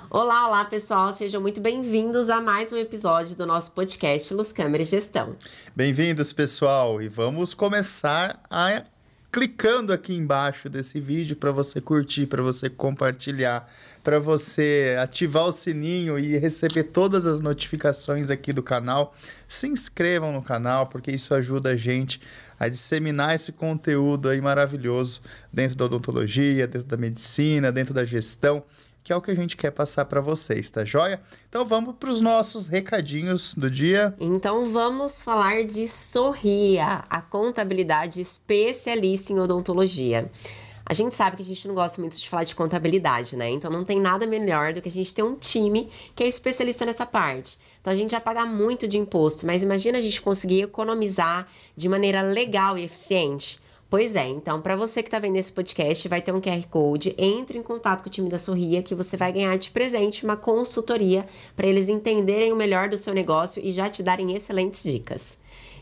Olá, olá pessoal, sejam muito bem-vindos a mais um episódio do nosso podcast Luz, Câmera e Gestão. Bem-vindos, pessoal, e vamos começar clicando aqui embaixo desse vídeo para você curtir, para você compartilhar, para você ativar o sininho e receber todas as notificações aqui do canal. Se inscrevam no canal, porque isso ajuda a gente a disseminar esse conteúdo aí maravilhoso dentro da odontologia, dentro da medicina, dentro da gestão, que é o que a gente quer passar para vocês, tá joia? Então vamos para os nossos recadinhos do dia. Então vamos falar de Sorria, a contabilidade especialista em odontologia. A gente sabe que a gente não gosta muito de falar de contabilidade, né? Então não tem nada melhor do que a gente ter um time que é especialista nessa parte. Então a gente vai pagar muito de imposto, mas imagina a gente conseguir economizar de maneira legal e eficiente. Pois é, então para você que está vendo esse podcast, vai ter um QR Code, entre em contato com o time da Sorria que você vai ganhar de presente uma consultoria para eles entenderem o melhor do seu negócio e já te darem excelentes dicas.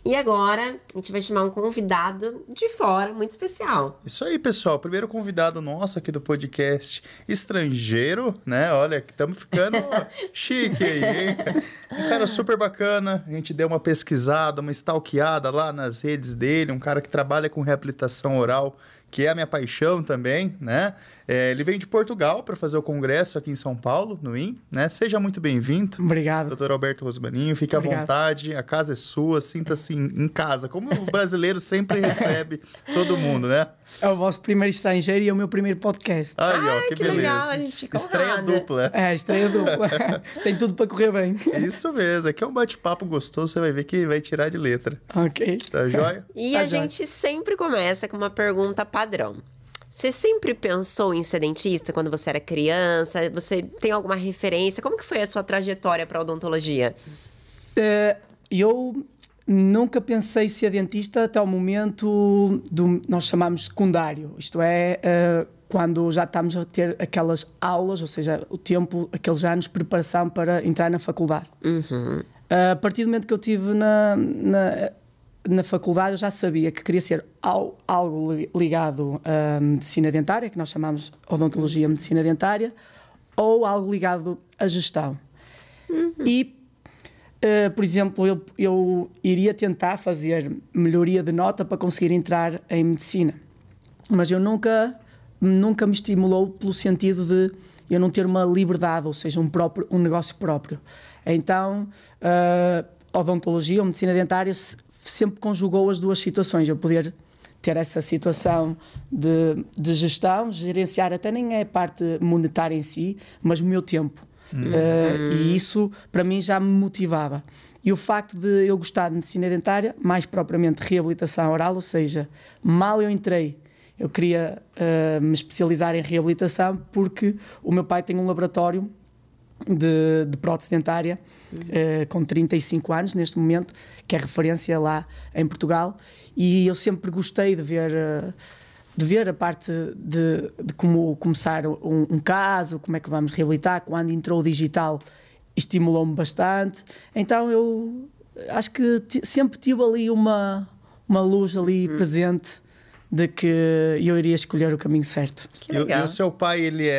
E agora, a gente vai chamar um convidado de fora, muito especial. Isso aí, pessoal. Primeiro convidado nosso aqui do podcast estrangeiro, né? Olha, estamos ficando chique aí, hein? Um cara super bacana. A gente deu uma pesquisada, uma stalkeada lá nas redes dele. Um cara que trabalha com reabilitação oral, que é a minha paixão também, né? Ele vem de Portugal para fazer o congresso aqui em São Paulo, no IN, né? Seja muito bem-vindo. Obrigado. Doutor Alberto Rosmaninho, fique à vontade, a casa é sua, sinta-se em casa, como o brasileiro sempre recebe todo mundo, né? É o vosso primeiro estrangeiro e é o meu primeiro podcast. Aí, ó, que beleza. Legal, a gente fica estreia honrada. dupla. Estreia dupla. Tem tudo para correr bem. Isso mesmo, aqui é um bate-papo gostoso, você vai ver que vai tirar de letra. Ok. Tá joia? E Tá a joia. gente sempre começa com uma pergunta padrão. Você sempre pensou em ser dentista quando você era criança? Você tem alguma referência? Como que foi a sua trajetória para a odontologia? Eu nunca pensei ser dentista até o momento do nós chamamos secundário. Isto é, quando já estamos a ter aquelas aulas, ou seja, o tempo, aqueles anos de preparação para entrar na faculdade. A partir do momento que eu estive na faculdade, eu já sabia que queria ser algo ligado à medicina dentária, que nós chamamos odontologia medicina dentária, ou algo ligado à gestão. E, por exemplo, eu iria tentar fazer melhoria de nota para conseguir entrar em medicina. Mas eu nunca me estimulou pelo sentido de eu não ter uma liberdade, ou seja, um negócio próprio. Então, odontologia ou medicina dentária sempre conjugou as duas situações. Eu poder ter essa situação de gestão, gerenciar até nem é a parte monetária em si, mas o meu tempo. E isso, para mim, já me motivava. E o facto de eu gostar de medicina dentária, mais propriamente reabilitação oral, ou seja, mal eu entrei, eu queria me especializar em reabilitação porque o meu pai tem um laboratório de prótese dentária com 35 anos neste momento, que é referência lá em Portugal, e eu sempre gostei de ver a parte de como começar um caso, como é que vamos reabilitar. Quando entrou o digital estimulou-me bastante, então eu acho que sempre tive ali uma luz ali presente de que eu iria escolher o caminho certo. E o seu pai, ele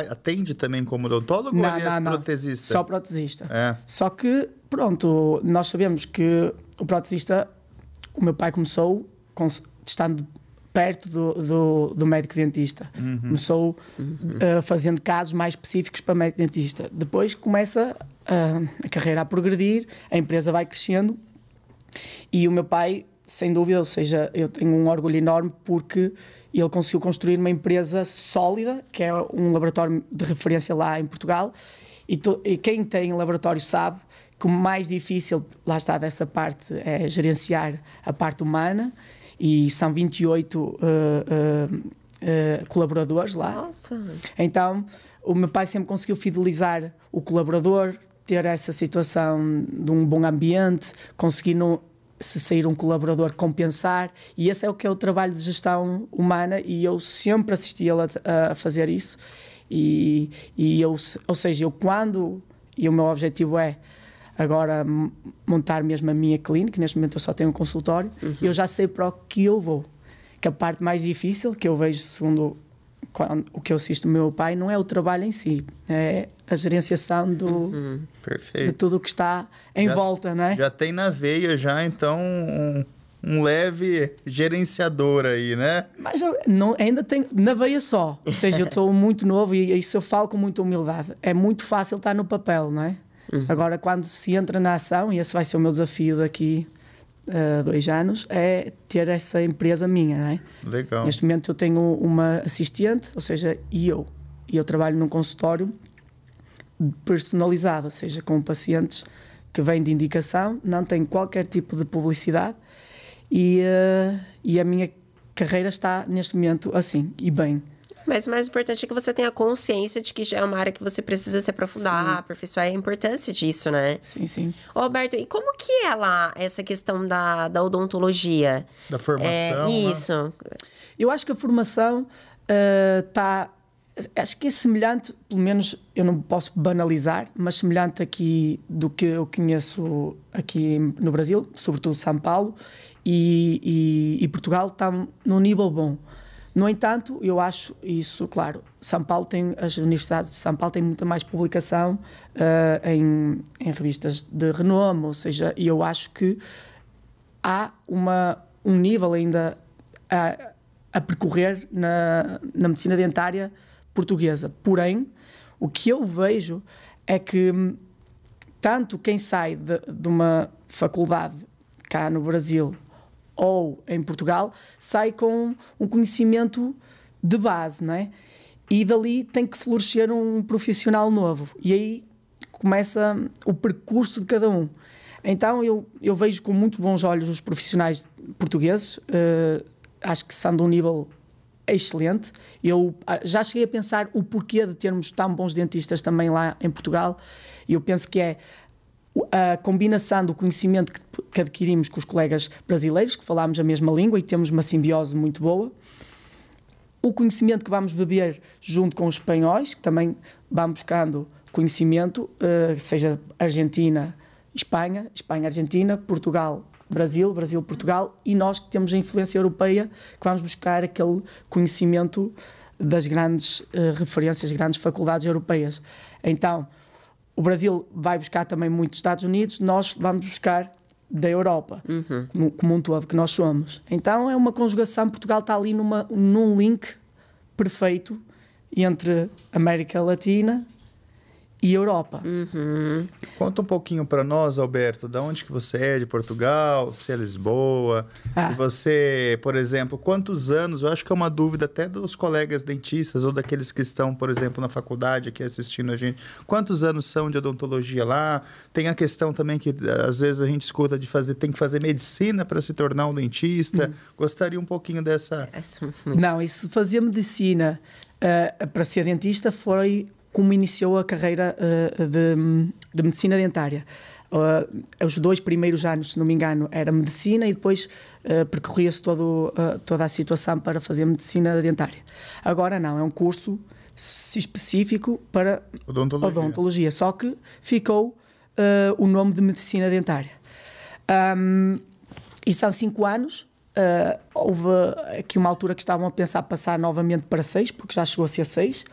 atende também como odontólogo ou ele é protesista? Só protesista. Só que, pronto, nós sabemos que o protesista, o meu pai começou estando perto do médico dentista. Começou fazendo casos mais específicos para médico dentista. Depois começa a carreira a progredir, a empresa vai crescendo e o meu pai, sem dúvida, ou seja, eu tenho um orgulho enorme porque ele conseguiu construir uma empresa sólida, que é um laboratório de referência lá em Portugal, e quem tem laboratório sabe que o mais difícil, lá está, dessa parte, é gerenciar a parte humana, e são 28 colaboradores lá. Nossa! Então, o meu pai sempre conseguiu fidelizar o colaborador, ter essa situação de um bom ambiente, conseguir se sair um colaborador compensar, e esse é o que é o trabalho de gestão humana, e eu sempre assisti ele a fazer isso, e eu, ou seja, e o meu objetivo é agora montar mesmo a minha clínica. Neste momento eu só tenho um consultório, eu já sei para o que eu vou, que a parte mais difícil que eu vejo segundo o que eu assisto do meu pai não é o trabalho em si, é a gerenciação de tudo o que está em volta, não é? Já tem na veia, já, então, um leve gerenciador aí, né? Mas ainda tenho na veia só. Ou seja, eu estou muito novo e isso eu falo com muita humildade. É muito fácil estar no papel, não é? Agora, quando se entra na ação, e esse vai ser o meu desafio daqui a 2 anos, é ter essa empresa minha, não é? Legal. Neste momento eu tenho uma assistente, ou seja, e eu trabalho num consultório personalizado, ou seja, com pacientes que vêm de indicação, não tem qualquer tipo de publicidade e a minha carreira está neste momento assim, e bem. Mas o mais importante é que você tenha consciência de que já é uma área que você precisa se aprofundar, aperfeiçoar, e a importância disso, né? Sim. Ô, Alberto, e como que é lá essa questão da odontologia? Da formação, isso. né? Eu acho que a formação está... Acho que é semelhante, pelo menos eu não posso banalizar, mas semelhante aqui do que eu conheço aqui no Brasil, sobretudo São Paulo e Portugal, está num nível bom. No entanto, eu acho isso, claro, as universidades de São Paulo têm muita mais publicação em revistas de renome, ou seja, eu acho que há um nível ainda a percorrer na medicina dentária portuguesa. Porém, o que eu vejo é que tanto quem sai de uma faculdade cá no Brasil ou em Portugal, sai com um conhecimento de base, não é? E dali tem que florescer um profissional novo. E aí começa o percurso de cada um. Então eu vejo com muito bons olhos os profissionais portugueses, acho que são de um nível excelente. Eu já cheguei a pensar o porquê de termos tão bons dentistas também lá em Portugal, e eu penso que é a combinação do conhecimento que adquirimos com os colegas brasileiros, que falamos a mesma língua e temos uma simbiose muito boa, o conhecimento que vamos beber junto com os espanhóis, que também vão buscando conhecimento, seja Argentina, Espanha, Argentina, Portugal, Brasil, Portugal, e nós que temos a influência europeia, que vamos buscar aquele conhecimento das grandes referências, grandes faculdades europeias. Então, o Brasil vai buscar também muito dos Estados Unidos, nós vamos buscar da Europa, como um todo que nós somos. Então é uma conjugação, Portugal está ali num link perfeito entre América Latina e Europa. Conta um pouquinho para nós, Alberto, de onde que você é, de Portugal, se é Lisboa, se você, por exemplo, quantos anos, eu acho que é uma dúvida até dos colegas dentistas ou daqueles que estão, por exemplo, na faculdade aqui assistindo a gente, quantos anos são de odontologia lá? Tem a questão também que às vezes a gente escuta tem que fazer medicina para se tornar um dentista. Gostaria um pouquinho dessa... Não, isso fazia medicina para ser dentista foi como iniciou a carreira de medicina dentária. Os 2 primeiros anos, se não me engano, era medicina e depois percorria-se toda a situação para fazer medicina dentária. Agora não, é um curso específico para odontologia, só que ficou o nome de medicina dentária. E são 5 anos. Houve aqui uma altura que estavam a pensar passar novamente para 6, porque já chegou a ser 6,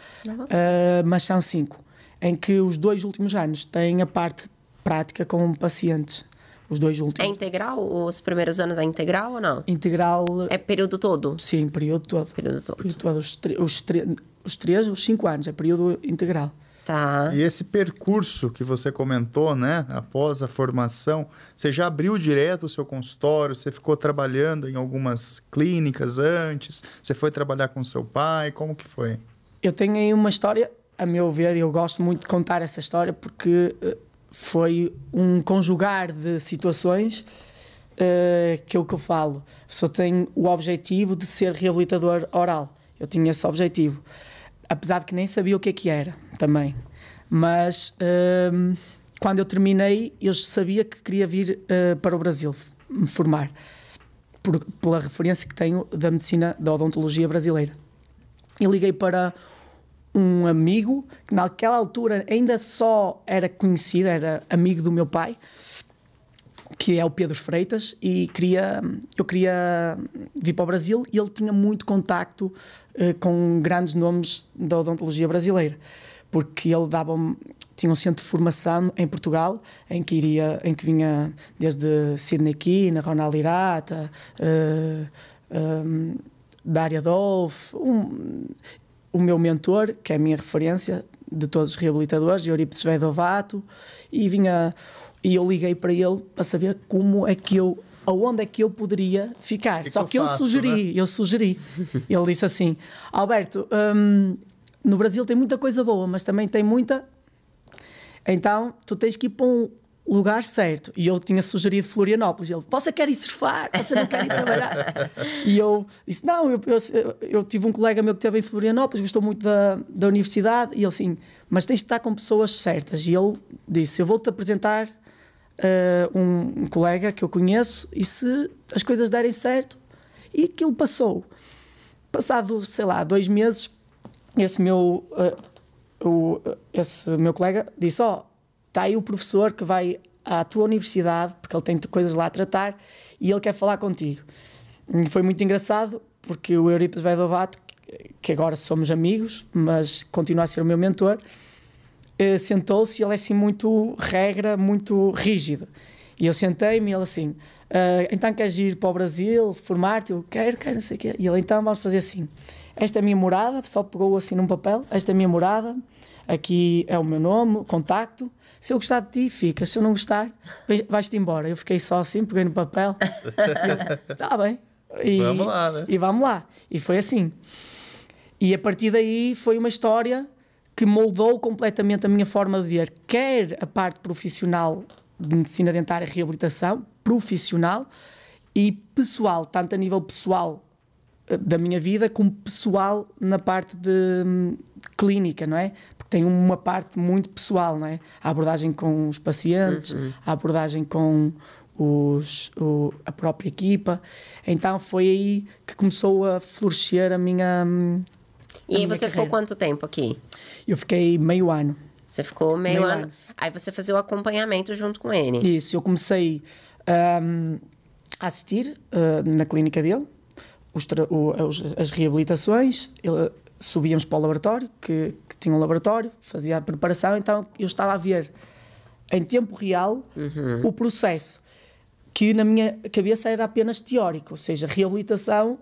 mas são 5, em que os 2 últimos anos têm a parte prática com pacientes. Os 2 últimos. É integral? Os primeiros anos é integral ou não? Integral. É período todo? Sim, período todo. Período todo. Os 5 anos, é período integral. Tá. E esse percurso que você comentou, né, após a formação, você já abriu direto o seu consultório, você ficou trabalhando em algumas clínicas antes, você foi trabalhar com seu pai, como que foi? Eu tenho aí uma história, a meu ver, e eu gosto muito de contar essa história porque foi um conjugar de situações que é o que eu falo. Só tenho o objetivo de ser reabilitador oral. Eu tinha esse objetivo. Apesar de que nem sabia o que era também. Mas quando eu terminei, eu sabia que queria vir para o Brasil me formar, pela referência que tenho da medicina, da odontologia brasileira. E liguei para um amigo, que naquela altura ainda só era conhecido, era amigo do meu pai, que é o Pedro Freitas, e eu queria vir para o Brasil, e ele tinha muito contacto com grandes nomes da odontologia brasileira, porque ele tinha um centro de formação em Portugal, em que vinha desde Sidney Kina, Ronald Hirata, Daria Dolph, o meu mentor, que é a minha referência de todos os reabilitadores, Euripides Vedovato, e eu liguei para ele para saber aonde é que eu poderia ficar. Só que eu sugeri. Ele disse assim: Alberto, no Brasil tem muita coisa boa, mas também tem muita... Então, tu tens que ir para um lugar certo. E eu tinha sugerido Florianópolis. Ele: você quer ir surfar? Você não quer ir trabalhar? E eu disse: não, eu tive um colega meu que esteve em Florianópolis, gostou muito da universidade. E ele assim: mas tens de estar com pessoas certas. E ele disse: eu vou-te apresentar um colega que eu conheço, e se as coisas derem certo... E aquilo passou. Passado, sei lá, 2 meses, esse meu colega disse: está aí o professor que vai à tua universidade, porque ele tem coisas lá a tratar, e ele quer falar contigo. E foi muito engraçado, porque o Euripides Vedovato, que agora somos amigos, mas continua a ser o meu mentor, sentou-se, e ele é assim muito regra, muito rígido. E eu sentei-me, e ele assim: então queres ir para o Brasil, formar-te? Eu quero, não sei o quê. E ele: então vamos fazer assim, esta é a minha morada, só pegou assim num papel, esta é a minha morada, aqui é o meu nome, contacto, se eu gostar de ti, ficas, se eu não gostar, vais-te embora. Eu fiquei só assim, peguei no papel, está bem. Vamos lá, né? E vamos lá. E foi assim. E a partir daí foi uma história que moldou completamente a minha forma de ver, quer a parte profissional de medicina dentária e reabilitação, profissional e pessoal, tanto a nível pessoal da minha vida, como pessoal na parte de clínica, não é? Porque tem uma parte muito pessoal, não é? A abordagem com os pacientes, a abordagem com a própria equipa. Então foi aí que começou a florescer a minha E aí você ficou quanto tempo aqui? Eu fiquei meio ano. Você ficou meio ano. Aí você fazia o acompanhamento junto com ele. Isso, eu comecei a assistir na clínica dele, as reabilitações, subíamos para o laboratório, que tinha um laboratório, fazia a preparação, então eu estava a ver em tempo real o processo, que na minha cabeça era apenas teórico, ou seja, reabilitação,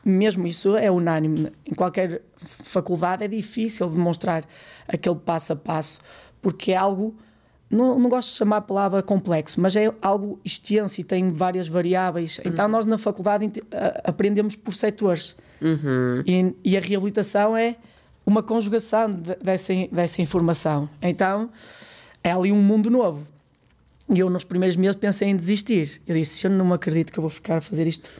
mesmo isso é unânime, em qualquer faculdade é difícil demonstrar aquele passo a passo, porque é algo, não gosto de chamar a palavra complexo, mas é algo extenso e tem várias variáveis. Então nós na faculdade aprendemos por setores. E a reabilitação é uma conjugação dessa informação. Então é ali um mundo novo. E eu nos primeiros meses pensei em desistir. Eu disse: eu não me acredito que eu vou ficar a fazer isto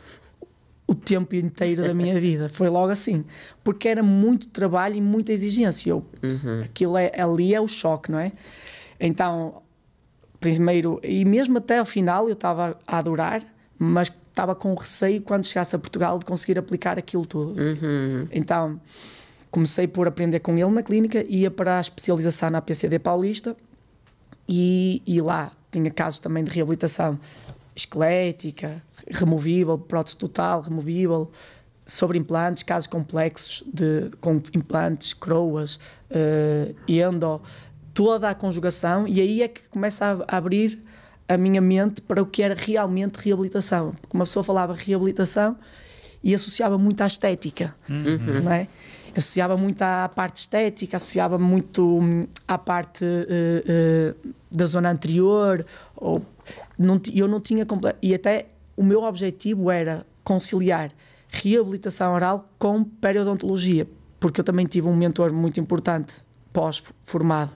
o tempo inteiro da minha vida. Foi logo assim, porque era muito trabalho e muita exigência. Aquilo ali é o choque, não é? Então, primeiro, e mesmo até ao final eu estava a adorar, mas estava com receio quando chegasse a Portugal de conseguir aplicar aquilo tudo. Então comecei por aprender com ele na clínica, ia para a especialização na PCD Paulista, e lá tinha casos também de reabilitação esquelética, removível, prótese total, removível, sobre implantes, casos complexos com implantes, croas, endo, toda a conjugação, e aí é que começa a abrir a minha mente para o que era realmente reabilitação. Porque uma pessoa falava reabilitação e associava muito à estética, não é? Associava muito à parte estética, associava muito à parte da zona anterior, eu não tinha e até o meu objetivo era conciliar reabilitação oral com periodontologia, porque eu também tive um mentor muito importante pós-formado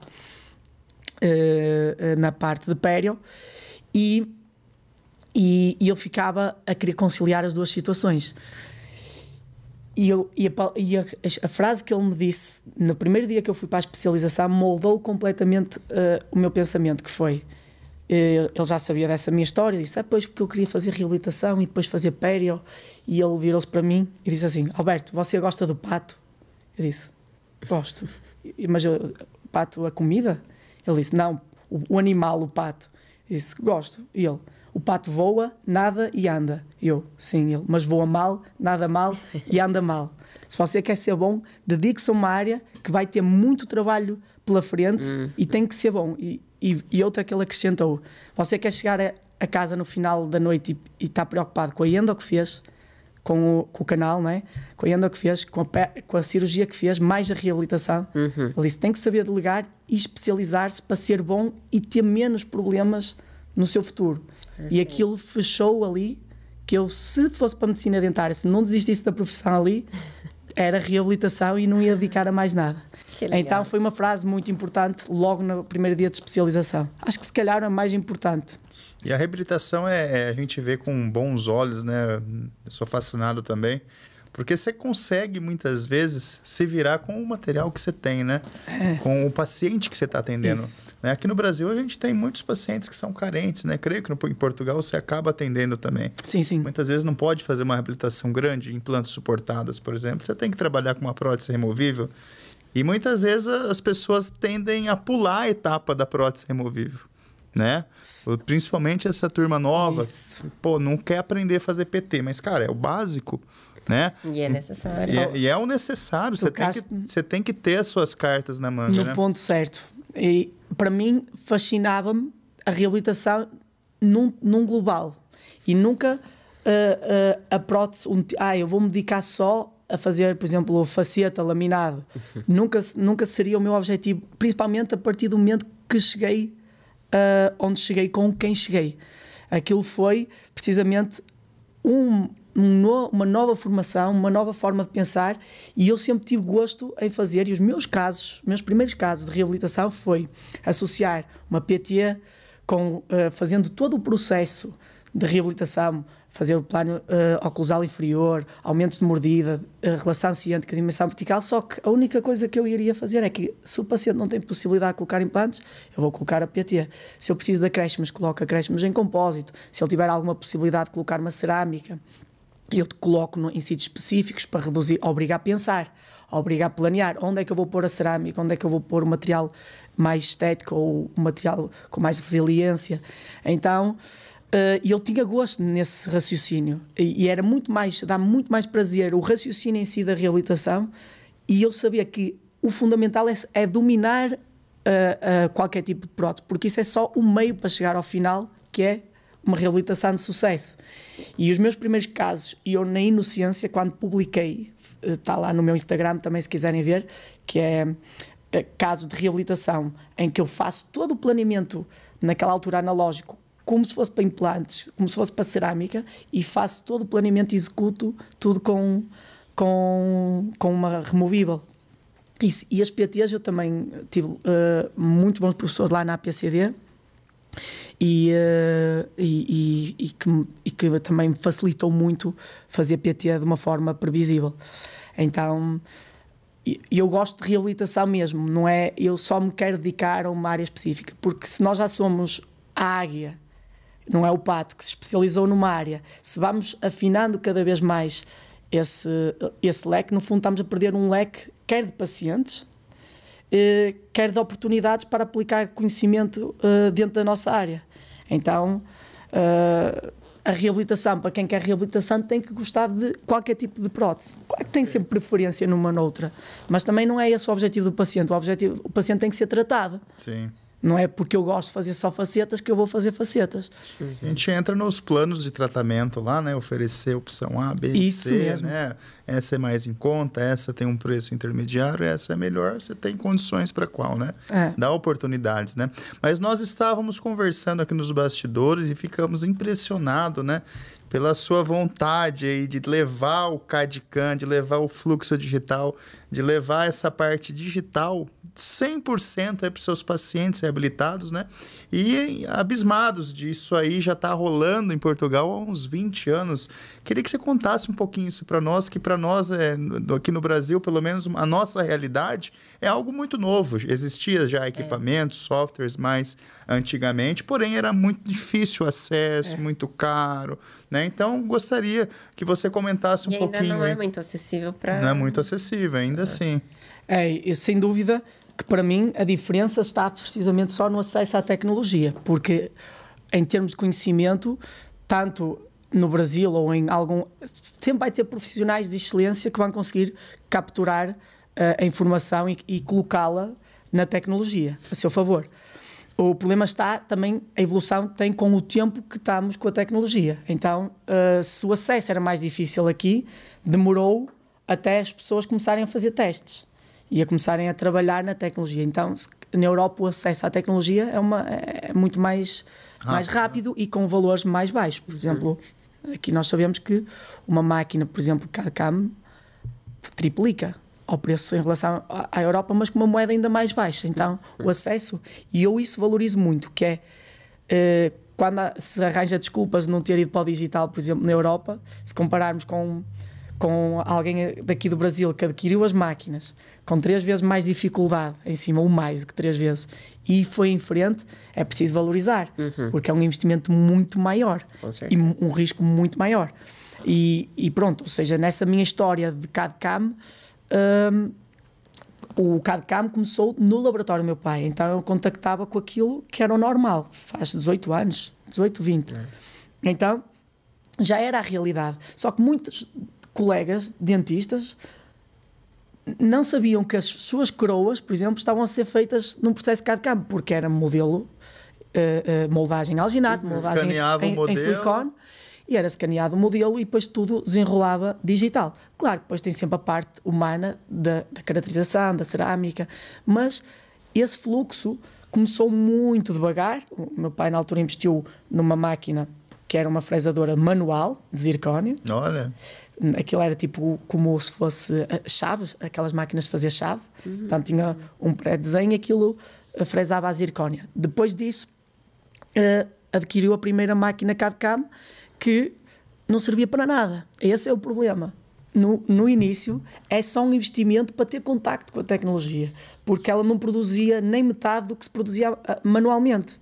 na parte de pério, e eu ficava a querer conciliar as duas situações. E a frase que ele me disse no primeiro dia que eu fui para a especialização moldou completamente o meu pensamento, que foi: ele já sabia dessa minha história, disse: pois, porque eu queria fazer reabilitação e depois fazer pério. E ele virou-se para mim e disse assim: Alberto, você gosta do pato? Eu disse: gosto. Mas o pato, a comida? Ele disse: não, o animal, o pato. Eu disse: gosto. E ele: o pato voa, nada e anda. Eu, sim, ele, mas voa mal, nada mal e anda mal. Se você quer ser bom, dedique-se a uma área que vai ter muito trabalho pela frente e tem que ser bom. E outra que ele acrescentou, você quer chegar a casa no final da noite e está preocupado com a endo que fez, com o canal, não é? Com a endo que fez, com a cirurgia que fez, mais a reabilitação. Ele disse, tem que saber delegar e especializar-se para ser bom e ter menos problemas no seu futuro. E aquilo fechou ali, que eu, se fosse para a medicina dentária, se não desistisse da profissão ali, era reabilitação e não ia dedicar a mais nada. Então foi uma frase muito importante logo no primeiro dia de especialização. Acho que se calhar a mais importante. E a reabilitação a gente vê com bons olhos, né? Eu sou fascinado também. Porque você consegue, muitas vezes, se virar com o material que você tem, né? Com o paciente que você está atendendo. Né? Aqui no Brasil, a gente tem muitos pacientes que são carentes, né? Creio que em Portugal você acaba atendendo também. Sim, sim. Muitas vezes não pode fazer uma reabilitação grande, implantes suportados, por exemplo. Você tem que trabalhar com uma prótese removível. E muitas vezes as pessoas tendem a pular a etapa da prótese removível. Né? Principalmente essa turma nova, pô, não quer aprender a fazer PT, mas, cara, é o básico, né? E é necessário. E é o necessário, você tem que ter as suas cartas na manga, no ponto certo. E, para mim, fascinava-me a reabilitação num global. E nunca a prótese, eu vou me dedicar só a fazer, por exemplo, faceta, laminado. Nunca seria o meu objetivo, principalmente a partir do momento que cheguei onde cheguei, com quem cheguei. Aquilo foi precisamente uma nova formação, uma nova forma de pensar, e eu sempre tive gosto em fazer, e os meus primeiros casos de reabilitação foi associar uma PT fazendo todo o processo de reabilitação, fazer o plano oclusal inferior, aumentos de mordida, relação ciêntica, dimensão vertical, só que a única coisa que eu iria fazer é que, se o paciente não tem possibilidade de colocar implantes, eu vou colocar a PT. Se eu preciso de acréscimos, coloco acréscimos em compósito. Se ele tiver alguma possibilidade de colocar uma cerâmica, eu te coloco em sítios específicos para reduzir, obrigar a pensar, obrigar a planear. Onde é que eu vou pôr a cerâmica? Onde é que eu vou pôr o material mais estético ou o material com mais resiliência? Então, eu tinha gosto nesse raciocínio e era dá muito mais prazer o raciocínio em si da reabilitação, e eu sabia que o fundamental é dominar qualquer tipo de prótese, porque isso é só o meio para chegar ao final, que é uma reabilitação de sucesso. E os meus primeiros casos, eu na inocência, quando publiquei, está lá no meu Instagram também se quiserem ver, que é casos de reabilitação em que eu faço todo o planeamento naquela altura analógico, como se fosse para implantes, como se fosse para cerâmica, e faço todo o planeamento e executo tudo com uma removível. E as PTs eu também tive muitos bons professores lá na APCD e que também me facilitou muito fazer PT de uma forma previsível. Então, eu gosto de reabilitação mesmo, não é? Eu só me quero dedicar a uma área específica, porque se nós já somos a águia, não é o pato que se especializou numa área, se vamos afinando cada vez mais esse leque, no fundo estamos a perder um leque quer de pacientes, quer de oportunidades para aplicar conhecimento dentro da nossa área. Então, a reabilitação, para quem quer reabilitação, tem que gostar de qualquer tipo de prótese. Claro que tem sempre preferência numa ou noutra, mas também não é esse o objetivo do paciente. O paciente tem que ser tratado. Sim. Não é porque eu gosto de fazer só facetas que eu vou fazer facetas. A gente entra nos planos de tratamento lá, né? Oferecer opção A, B e C, mesmo. Né? Essa é mais em conta, essa tem um preço intermediário, essa é melhor, você tem condições para qual, né? Dá oportunidades, né? Mas nós estávamos conversando aqui nos bastidores e ficamos impressionados, né? Pela sua vontade aí de levar o CAD/CAM, de levar o fluxo digital, de levar essa parte digital 100% para os seus pacientes reabilitados, né? E abismados disso aí, já está rolando em Portugal há uns 20 anos. Queria que você contasse um pouquinho isso para nós, que para nós, aqui no Brasil, pelo menos a nossa realidade, é algo muito novo. Existia já equipamentos, softwares mais antigamente, porém era muito difícil o acesso, muito caro, né? Então, gostaria que você comentasse um pouquinho. E ainda não é muito acessível para... Não é muito acessível, ainda assim. Sem dúvida que para mim a diferença está precisamente só no acesso à tecnologia, porque em termos de conhecimento, tanto no Brasil ou em algum... Sempre vai ter profissionais de excelência que vão conseguir capturar a informação e colocá-la na tecnologia, a seu favor. O problema está também, a evolução tem com o tempo que estamos com a tecnologia. Então, se o acesso era mais difícil aqui, demorou até as pessoas começarem a fazer testes e a começarem a trabalhar na tecnologia. Então, na Europa, o acesso à tecnologia é muito mais rápido e com valores mais baixos. Por exemplo, aqui nós sabemos que uma máquina, por exemplo, CAD/CAM, triplica ao preço em relação à Europa, mas com uma moeda ainda mais baixa. Então, o acesso, e eu isso valorizo muito, que é quando se arranja desculpas de não ter ido para o digital, por exemplo, na Europa, se compararmos com alguém daqui do Brasil que adquiriu as máquinas com 3 vezes mais dificuldade em cima, ou mais do que 3 vezes, e foi em frente, é preciso valorizar, porque é um investimento muito maior e um risco muito maior. E pronto, ou seja, nessa minha história de CAD/CAM, o CAD/CAM começou no laboratório do meu pai, então eu contactava com aquilo que era o normal, faz 18 anos, 18, 20. Então já era a realidade. Só que muitos colegas dentistas não sabiam que as suas coroas, por exemplo, estavam a ser feitas num processo de CAD/CAM, porque era modelo, moldagem alginato, moldagem em silicone, e era escaneado o modelo e depois tudo desenrolava digital. Claro que depois tem sempre a parte humana da caracterização, da cerâmica, mas esse fluxo começou muito devagar. O meu pai na altura investiu numa máquina que era uma fresadora manual de zircónio. Olha. Aquilo era tipo como se fosse chaves, aquelas máquinas de fazer chave. Portanto, tinha um pré-desenho, aquilo fresava a zircónia. Depois disso, adquiriu a primeira máquina CAD/CAM, que não servia para nada. Esse é o problema. No início, é só um investimento para ter contacto com a tecnologia, porque ela não produzia nem metade do que se produzia manualmente.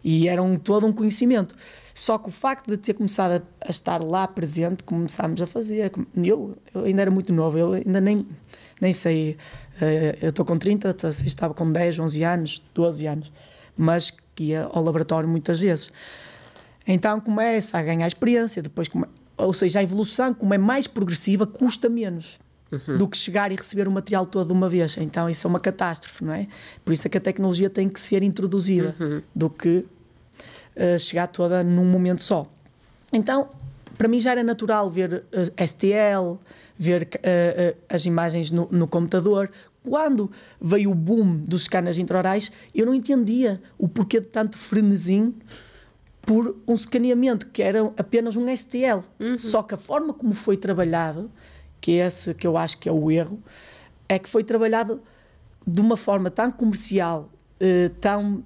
E era todo um conhecimento. Só que o facto de ter começado a estar lá presente, começámos a fazer. Eu ainda era muito novo, eu ainda nem sei. Eu estou com 30, estava com 10, 11 anos, 12 anos, mas ia ao laboratório muitas vezes. Então começa a ganhar experiência, depois ou seja, a evolução, como é mais progressiva, custa menos do que chegar e receber o material todo de uma vez. Então isso é uma catástrofe, não é? Por isso é que a tecnologia tem que ser introduzida, do que chegar toda num momento só. Então, para mim já era natural ver STL, ver as imagens no computador. Quando veio o boom dos scanners intraorais, eu não entendia o porquê de tanto frenesim por um escaneamento que era apenas um STL. Só que a forma como foi trabalhado, que é esse que eu acho que é o erro, é que foi trabalhado de uma forma tão comercial, tão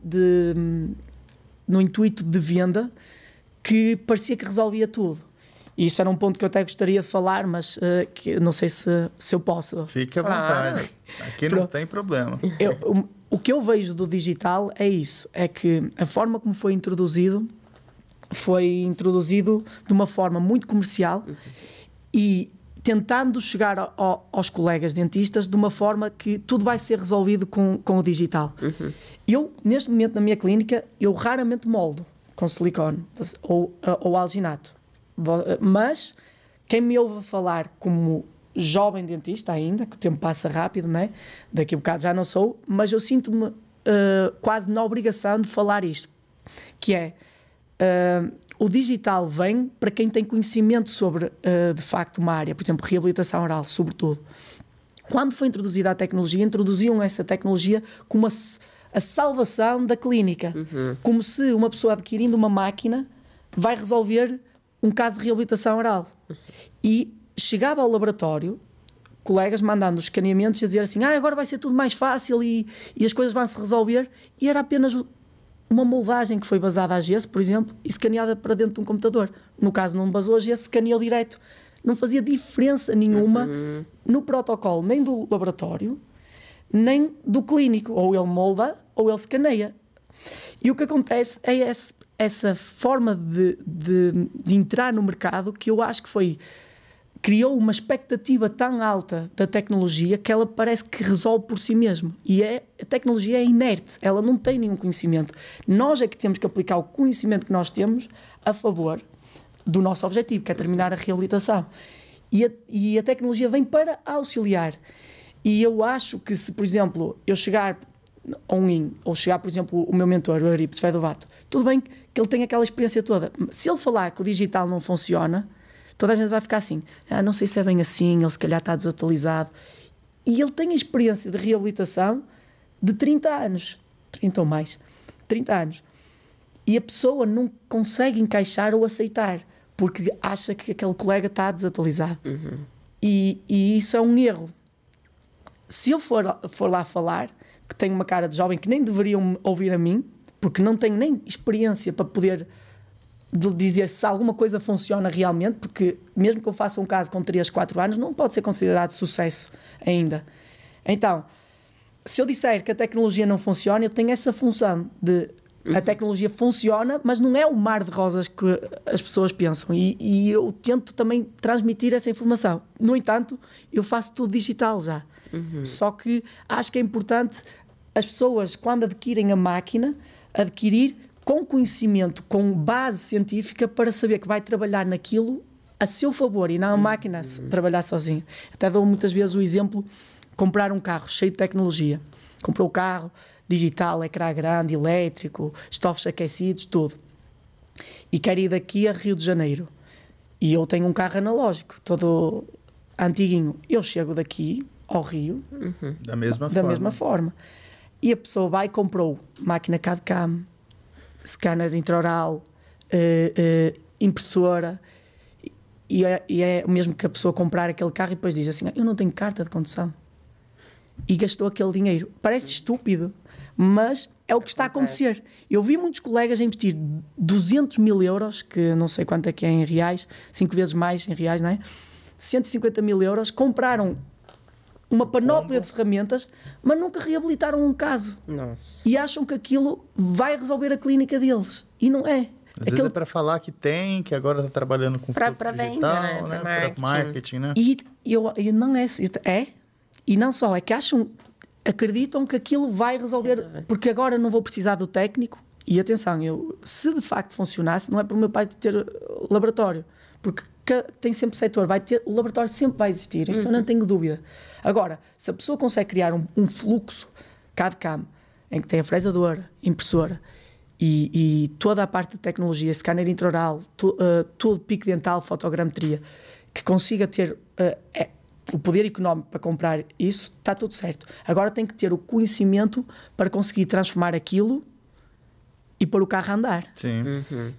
no intuito de venda, que parecia que resolvia tudo. E isso era um ponto que eu até gostaria de falar, mas que não sei se eu posso. Fique à vontade. Aqui não tem problema. O que eu vejo do digital é isso, é que a forma como foi introduzido de uma forma muito comercial e tentando chegar aos colegas dentistas de uma forma que tudo vai ser resolvido com o digital. Eu, neste momento, na minha clínica, eu raramente moldo com silicone ou alginato. Mas quem me ouve falar como jovem dentista ainda, que o tempo passa rápido, não é? Daqui a bocado já não sou, mas eu sinto-me quase na obrigação de falar isto, que é o digital vem para quem tem conhecimento sobre, de facto, uma área, por exemplo, reabilitação oral, sobretudo. Quando foi introduzida a tecnologia, introduziam essa tecnologia como a salvação da clínica, como se uma pessoa adquirindo uma máquina vai resolver um caso de reabilitação oral. E chegava ao laboratório, colegas mandando os escaneamentos e a dizer assim, agora vai ser tudo mais fácil e as coisas vão se resolver, e era apenas uma moldagem que foi basada a gesso, por exemplo, e escaneada para dentro de um computador. No caso não basou a gesso, escaneou direto. Não fazia diferença nenhuma no protocolo, nem do laboratório, nem do clínico. Ou ele molda, ou ele escaneia. E o que acontece é essa forma de entrar no mercado que eu acho que foi criou uma expectativa tão alta da tecnologia que ela parece que resolve por si mesma. E a tecnologia é inerte, ela não tem nenhum conhecimento. Nós é que temos que aplicar o conhecimento que nós temos a favor do nosso objetivo, que é terminar a reabilitação. E a tecnologia vem para auxiliar. E eu acho que se, por exemplo, eu chegar a um IN, ou chegar, por exemplo, o meu mentor, o Euripides Fedovato, tudo bem que ele tem aquela experiência toda. Se ele falar que o digital não funciona, toda a gente vai ficar assim, não sei se é bem assim, ele se calhar está desatualizado. E ele tem a experiência de reabilitação de 30 anos, 30 ou mais, 30 anos. E a pessoa não consegue encaixar ou aceitar, porque acha que aquele colega está desatualizado. E isso é um erro. Se eu for lá falar, que tenho uma cara de jovem que nem deveriam ouvir a mim, porque não tenho nem experiência para poder dizer se alguma coisa funciona realmente, porque mesmo que eu faça um caso com 3, 4 anos, não pode ser considerado sucesso ainda. Então, se eu disser que a tecnologia não funciona, eu tenho essa função de a tecnologia funciona, mas não é o mar de rosas que as pessoas pensam. E eu tento também transmitir essa informação. No entanto, eu faço tudo digital já. Só que acho que é importante as pessoas, quando adquirem a máquina, adquirir com conhecimento, com base científica, para saber que vai trabalhar naquilo a seu favor e não a máquina trabalhar sozinha. Até dou muitas vezes o exemplo, comprar um carro cheio de tecnologia. Comprou o carro digital, ecrã grande, elétrico, estofos aquecidos, tudo. E quero ir daqui a Rio de Janeiro. E eu tenho um carro analógico, todo antiguinho. Eu chego daqui ao Rio da mesma forma. E a pessoa vai e comprou máquina CAD-CAM, scanner intraoral, impressora, e é o mesmo que a pessoa comprar aquele carro e depois diz assim, eu não tenho carta de condução. E gastou aquele dinheiro. Parece estúpido, mas é o que está a acontecer. Eu vi muitos colegas a investir 200 mil euros, que não sei quanto é que é em reais, 5 vezes mais em reais, não é? 150 mil euros, compraram uma panóplia de ferramentas, mas nunca reabilitaram um caso. Nossa. E acham que aquilo vai resolver a clínica deles. E não é. Às vezes é para falar que tem, que agora está trabalhando com para digital, venda, né? Para marketing, né? E não é. E não só, é que acreditam que aquilo vai resolver, porque agora não vou precisar do técnico. E atenção, se de facto funcionasse, não é para o meu pai ter laboratório, porque tem sempre setor, o laboratório sempre vai existir, isso eu não tenho dúvida. Agora, se a pessoa consegue criar um fluxo CAD-CAM, em que tem a fresadora, impressora e toda a parte de tecnologia, scanner intraoral, tudo pico dental, fotogrametria, que consiga ter o poder económico para comprar isso, está tudo certo. Agora tem que ter o conhecimento para conseguir transformar aquilo e pôr o carro a andar. Sim.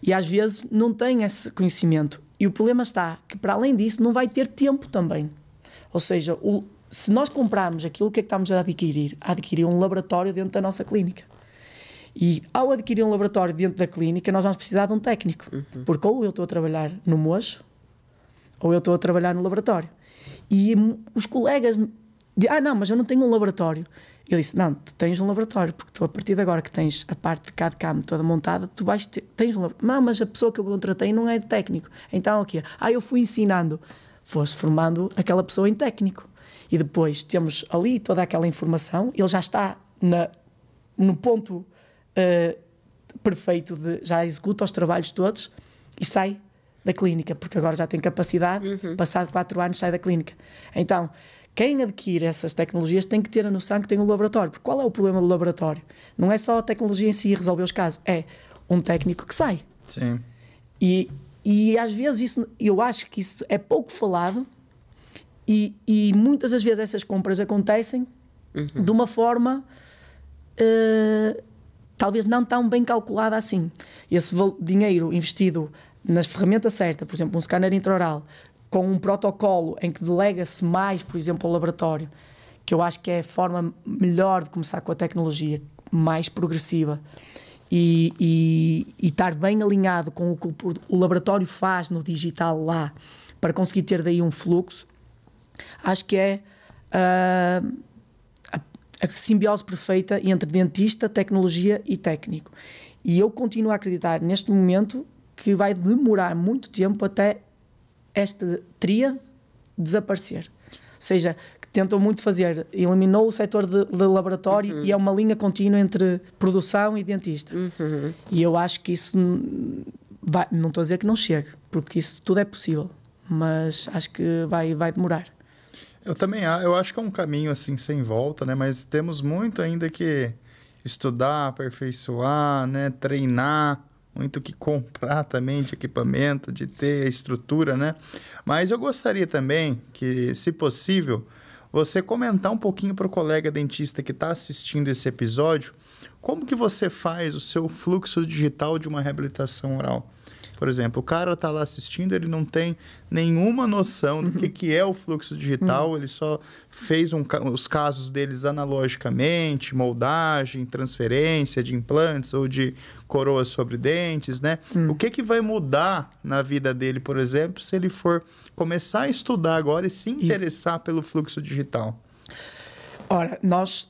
E às vezes não tem esse conhecimento. E o problema está que, para além disso, não vai ter tempo também. Ou seja, se nós comprarmos aquilo, o que é que estamos a adquirir? A adquirir um laboratório dentro da nossa clínica. E ao adquirir um laboratório dentro da clínica, nós vamos precisar de um técnico. Porque ou eu estou a trabalhar no Mojo, ou eu estou a trabalhar no laboratório. E os colegas dizem, não, mas eu não tenho um laboratório. Eu disse, não, tu tens um laboratório, porque tu, a partir de agora que tens a parte de CAD-CAM toda montada, tu tens um laboratório. Não, mas a pessoa que eu contratei não é técnico. Então o quê? Eu fui ensinando. Foste formando aquela pessoa em técnico. E depois temos ali toda aquela informação, ele já está no ponto perfeito já executa os trabalhos todos e sai da clínica, porque agora já tem capacidade, passado 4 anos sai da clínica. Então, quem adquire essas tecnologias tem que ter a noção que tem um laboratório. Porque qual é o problema do laboratório? Não é só a tecnologia em si resolver os casos, é um técnico que sai. Sim. E às vezes eu acho que isso é pouco falado e muitas das vezes essas compras acontecem de uma forma talvez não tão bem calculada assim. Esse dinheiro investido nas ferramentas certas, por exemplo, um scanner intraoral, com um protocolo em que delega-se mais, por exemplo, ao laboratório, que eu acho que é a forma melhor de começar com a tecnologia, mais progressiva, e estar bem alinhado com o que o laboratório faz no digital lá, para conseguir ter daí um fluxo, acho que é a simbiose perfeita entre dentista, tecnologia e técnico. E eu continuo a acreditar neste momento que vai demorar muito tempo até esta tríade desaparecer. Ou seja, que tentam muito fazer, eliminou o setor de laboratório e é uma linha contínua entre produção e dentista. E eu acho que isso não estou a dizer que não chegue, porque isso tudo é possível, mas acho que vai demorar. Eu acho que é um caminho assim sem volta, né? Mas temos muito ainda que estudar, aperfeiçoar, né? Treinar, muito que comprar também de equipamento, de ter estrutura, né? Mas eu gostaria também que, se possível, você comentar um pouquinho para o colega dentista que está assistindo esse episódio, como que você faz o seu fluxo digital de uma reabilitação oral. Por exemplo, o cara está lá assistindo, ele não tem nenhuma noção do que é o fluxo digital, ele só fez os casos deles analogicamente, moldagem, transferência de implantes ou de coroas sobre dentes, né? O que vai mudar na vida dele, por exemplo, se ele for começar a estudar agora e se interessar pelo fluxo digital? Ora, nós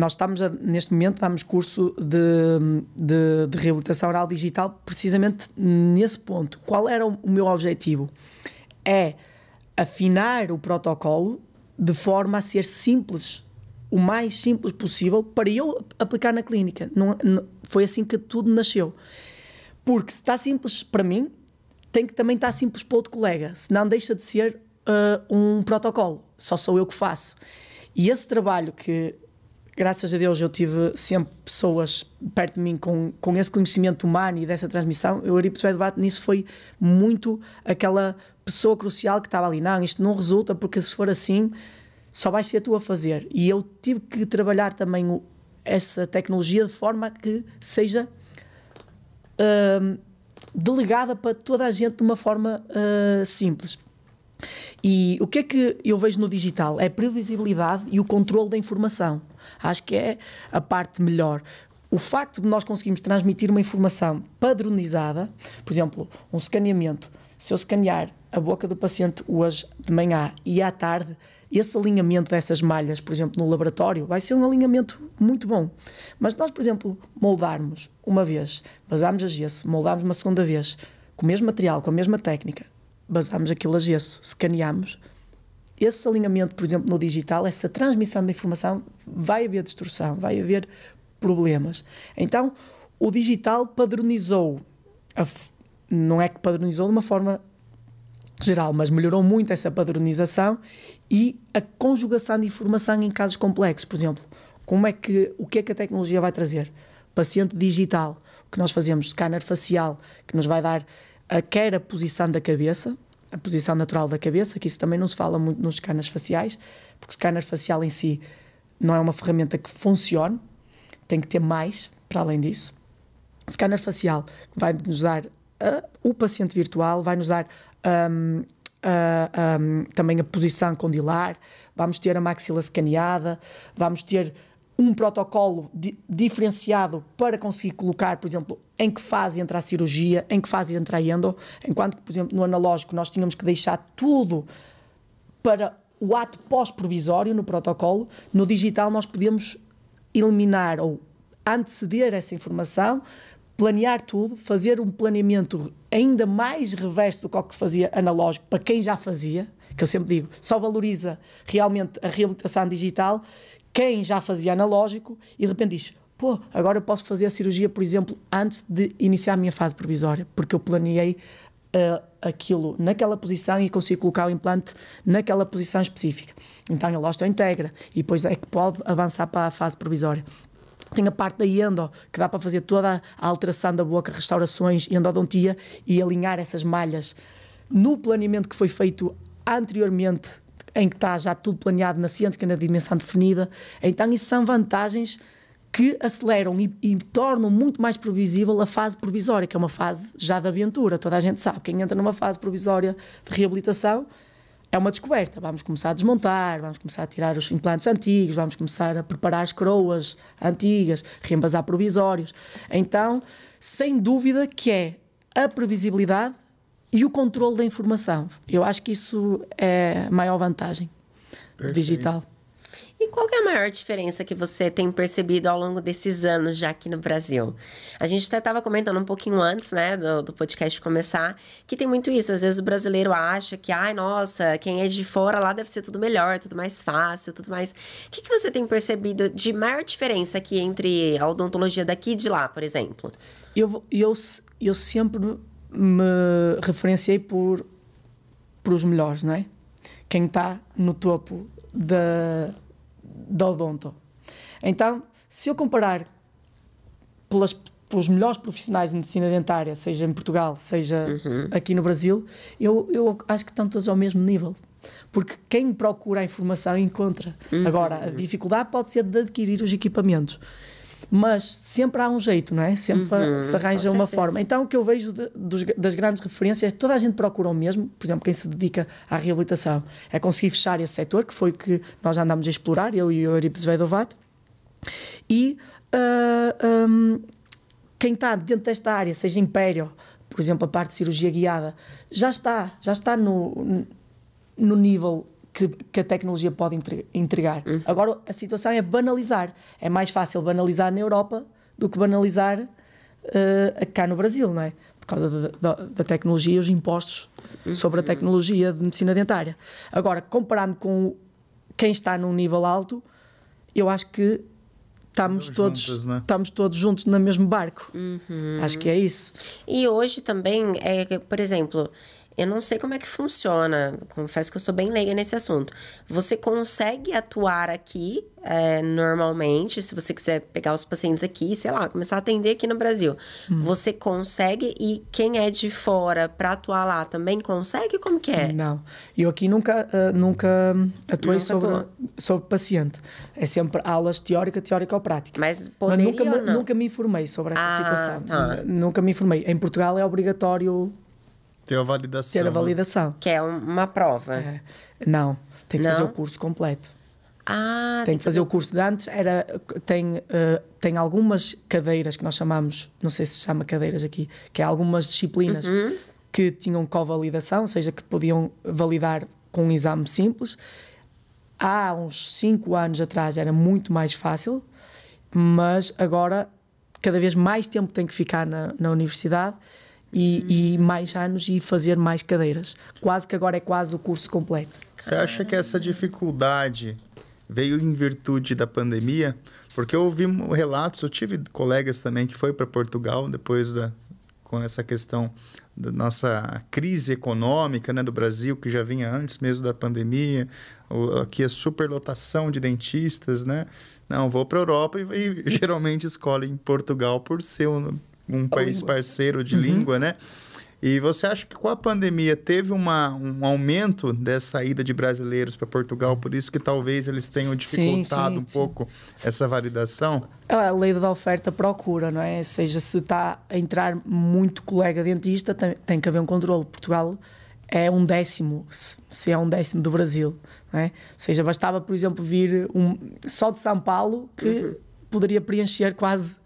estamos, neste momento, damos curso de reabilitação oral digital precisamente nesse ponto. Qual era o meu objetivo? É afinar o protocolo de forma a ser simples, o mais simples possível, para eu aplicar na clínica. Foi assim que tudo nasceu. Porque se está simples para mim, tem que também estar simples para outro colega, senão deixa de ser um protocolo. Só sou eu que faço. E esse trabalho que, graças a Deus, eu tive sempre pessoas perto de mim com esse conhecimento humano e dessa transmissão. O Euripides Bate nisso foi muito aquela pessoa crucial que estava ali. Não, isto não resulta, porque se for assim, só vais ser tu a fazer. E eu tive que trabalhar também essa tecnologia de forma a que seja delegada para toda a gente de uma forma simples. E o que é que eu vejo no digital? É a previsibilidade e o controle da informação. Acho que é a parte melhor. O facto de nós conseguirmos transmitir uma informação padronizada, por exemplo, um escaneamento. Se eu escanear a boca do paciente hoje de manhã e à tarde, esse alinhamento dessas malhas, por exemplo, no laboratório, vai ser um alinhamento muito bom. Mas nós, por exemplo, moldarmos uma vez, basarmos a gesso, moldarmos uma segunda vez, com o mesmo material, com a mesma técnica, basarmos aquilo a gesso, escaneamos, esse alinhamento, por exemplo, no digital, essa transmissão da informação, vai haver distorção, vai haver problemas. Então, o digital padronizou, não é que padronizou de uma forma geral, mas melhorou muito essa padronização e a conjugação de informação em casos complexos. Por exemplo, o que é que a tecnologia vai trazer? Paciente digital, o que nós fazemos, scanner facial, que nos vai dar quer a posição da cabeça, a posição natural da cabeça, que isso também não se fala muito nos scanners faciais, porque o scanner facial em si não é uma ferramenta que funcione, tem que ter mais para além disso. Scanner facial vai nos dar o paciente virtual, vai nos dar também a posição condilar, vamos ter a maxila escaneada, vamos ter um protocolo diferenciado para conseguir colocar, por exemplo, em que fase entra a cirurgia, em que fase entra a endo, enquanto que, por exemplo, no analógico nós tínhamos que deixar tudo para o ato pós-provisório no protocolo. No digital nós podemos eliminar ou anteceder essa informação, planear tudo, fazer um planeamento ainda mais reverso do que se fazia analógico para quem já fazia, que eu sempre digo, só valoriza realmente a reabilitação digital quem já fazia analógico e de repente diz, pô, agora eu posso fazer a cirurgia, por exemplo, antes de iniciar a minha fase provisória, porque eu planeei aquilo naquela posição e consigo colocar o implante naquela posição específica. Então a lógica integra e depois é que pode avançar para a fase provisória. Tem a parte da endo, que dá para fazer toda a alteração da boca, restaurações e endodontia e alinhar essas malhas no planeamento que foi feito anteriormente, em que está já tudo planeado na ciência, na dimensão definida. Então isso são vantagens que aceleram e tornam muito mais previsível a fase provisória, que é uma fase já de aventura. Toda a gente sabe, quem entra numa fase provisória de reabilitação é uma descoberta. Vamos começar a desmontar, vamos começar a tirar os implantes antigos, vamos começar a preparar as coroas antigas, reembasar provisórios. Então, sem dúvida que é a previsibilidade e o controle da informação. Eu acho que isso é a maior vantagem digital. E qual que é a maior diferença que você tem percebido ao longo desses anos já aqui no Brasil? A gente até estava comentando um pouquinho antes, né, do podcast começar, que tem muito isso. Às vezes o brasileiro acha que, ai, nossa, quem é de fora lá deve ser tudo melhor, tudo mais fácil, tudo mais... O que você tem percebido de maior diferença aqui entre a odontologia daqui e de lá, por exemplo? Eu sempre me referenciei por os melhores, não é? Quem está no topo da odonto. Então, se eu comparar pelos melhores profissionais de medicina dentária, seja em Portugal, seja aqui no Brasil, eu acho que estão todos ao mesmo nível. Porque quem procura a informação encontra. Agora, a dificuldade pode ser de adquirir os equipamentos. Mas sempre há um jeito, não é? Sempre se arranja uma forma. Então, o que eu vejo das grandes referências, toda a gente procura o mesmo. Por exemplo, quem se dedica à reabilitação é conseguir fechar esse setor, que foi o que nós andamos a explorar, eu e o Euripides Vedovato. E quem está dentro desta área, seja Império, por exemplo, a parte de cirurgia guiada, já está no nível que a tecnologia pode entregar. Agora, a situação é banalizar. É mais fácil banalizar na Europa do que banalizar cá no Brasil, não é? Por causa da tecnologia e os impostos sobre a tecnologia de medicina dentária. Agora, comparando com quem está num nível alto, eu acho que estamos todos juntos no mesmo barco. Acho que é isso. E hoje também, por exemplo... Eu não sei como é que funciona, confesso que eu sou bem leiga nesse assunto. Você consegue atuar aqui normalmente, se você quiser pegar os pacientes aqui, sei lá, começar a atender aqui no Brasil. Você consegue, e quem é de fora para atuar lá também consegue? Como que é? Não, eu aqui nunca atuei sobre paciente. É sempre aulas teórica ou prática. Mas poderia ou não? Nunca me informei sobre essa situação. Tá. Nunca me informei. Em Portugal é obrigatório... Ter a validação. Que é uma prova. Não, tem que fazer o curso completo. Tem que fazer o curso de antes. Tem algumas cadeiras que nós chamamos, não sei se chama cadeiras aqui, que é algumas disciplinas que tinham co-validação, ou seja, que podiam validar com um exame simples. Há uns 5 anos atrás era muito mais fácil, mas agora cada vez mais tempo tem que ficar na universidade e mais anos e fazer mais cadeiras. Quase que agora é quase o curso completo. Você acha que essa dificuldade veio em virtude da pandemia? Porque eu ouvi relatos, eu tive colegas também que foi para Portugal depois com essa questão da nossa crise econômica, né, do Brasil, que já vinha antes mesmo da pandemia, aqui a superlotação de dentistas, né? Não, vou para a Europa e geralmente escolhem Portugal por ser um país parceiro de língua, né? E você acha que com a pandemia teve um aumento dessa ida de brasileiros para Portugal, por isso que talvez eles tenham dificultado um pouco essa validação? A lei da oferta-procura, não é? Ou seja, se está a entrar muito colega dentista, tem que haver um controle. Portugal é 1/10, se é 1/10 do Brasil, não é? Ou seja, bastava, por exemplo, vir só de São Paulo que poderia preencher quase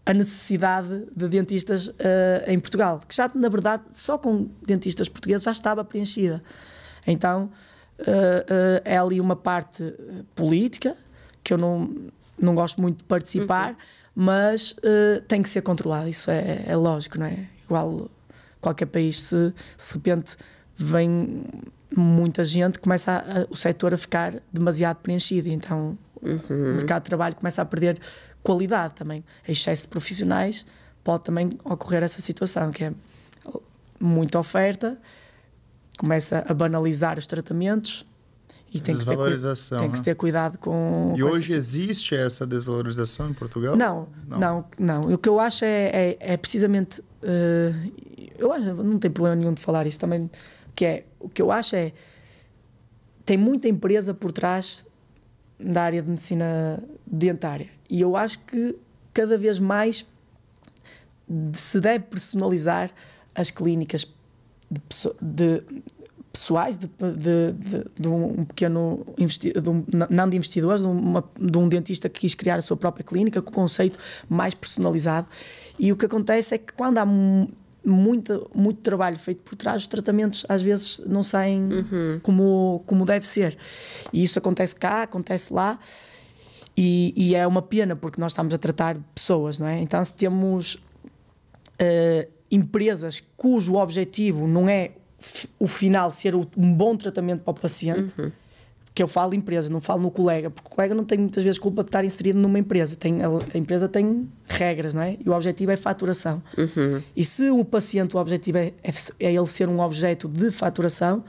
a necessidade de dentistas em Portugal, que já, na verdade, só com dentistas portugueses já estava preenchida. Então, é ali uma parte política, que eu não gosto muito de participar, mas tem que ser controlado, isso é lógico, não é? Igual qualquer país, se de repente vem muita gente, começa o setor a ficar demasiado preenchido, então o mercado de trabalho começa a perder qualidade também. Excesso de profissionais, pode também ocorrer essa situação, que é muita oferta, começa a banalizar os tratamentos e tem que se ter cuidado com... E hoje existe essa desvalorização em Portugal? Não. O que eu acho é precisamente... eu acho, não tem problema nenhum de falar isso também, o que eu acho é... Tem muita empresa por trás da área de medicina dentária. E eu acho que cada vez mais se deve personalizar as clínicas pessoais, de um pequeno não de investidores, de um dentista que quis criar a sua própria clínica com um conceito mais personalizado. E o que acontece é que quando há muito trabalho feito por trás, os tratamentos às vezes não saem como deve ser. E isso acontece cá, acontece lá, e é uma pena, porque nós estamos a tratar de pessoas, não é? Então, se temos empresas cujo objetivo não é o final ser um bom tratamento para o paciente, que eu falo empresa, não falo no colega, porque o colega não tem muitas vezes culpa de estar inserido numa empresa. A empresa tem regras, não é? E o objetivo é faturação. E se o paciente, o objetivo é ele ser um objeto de faturação,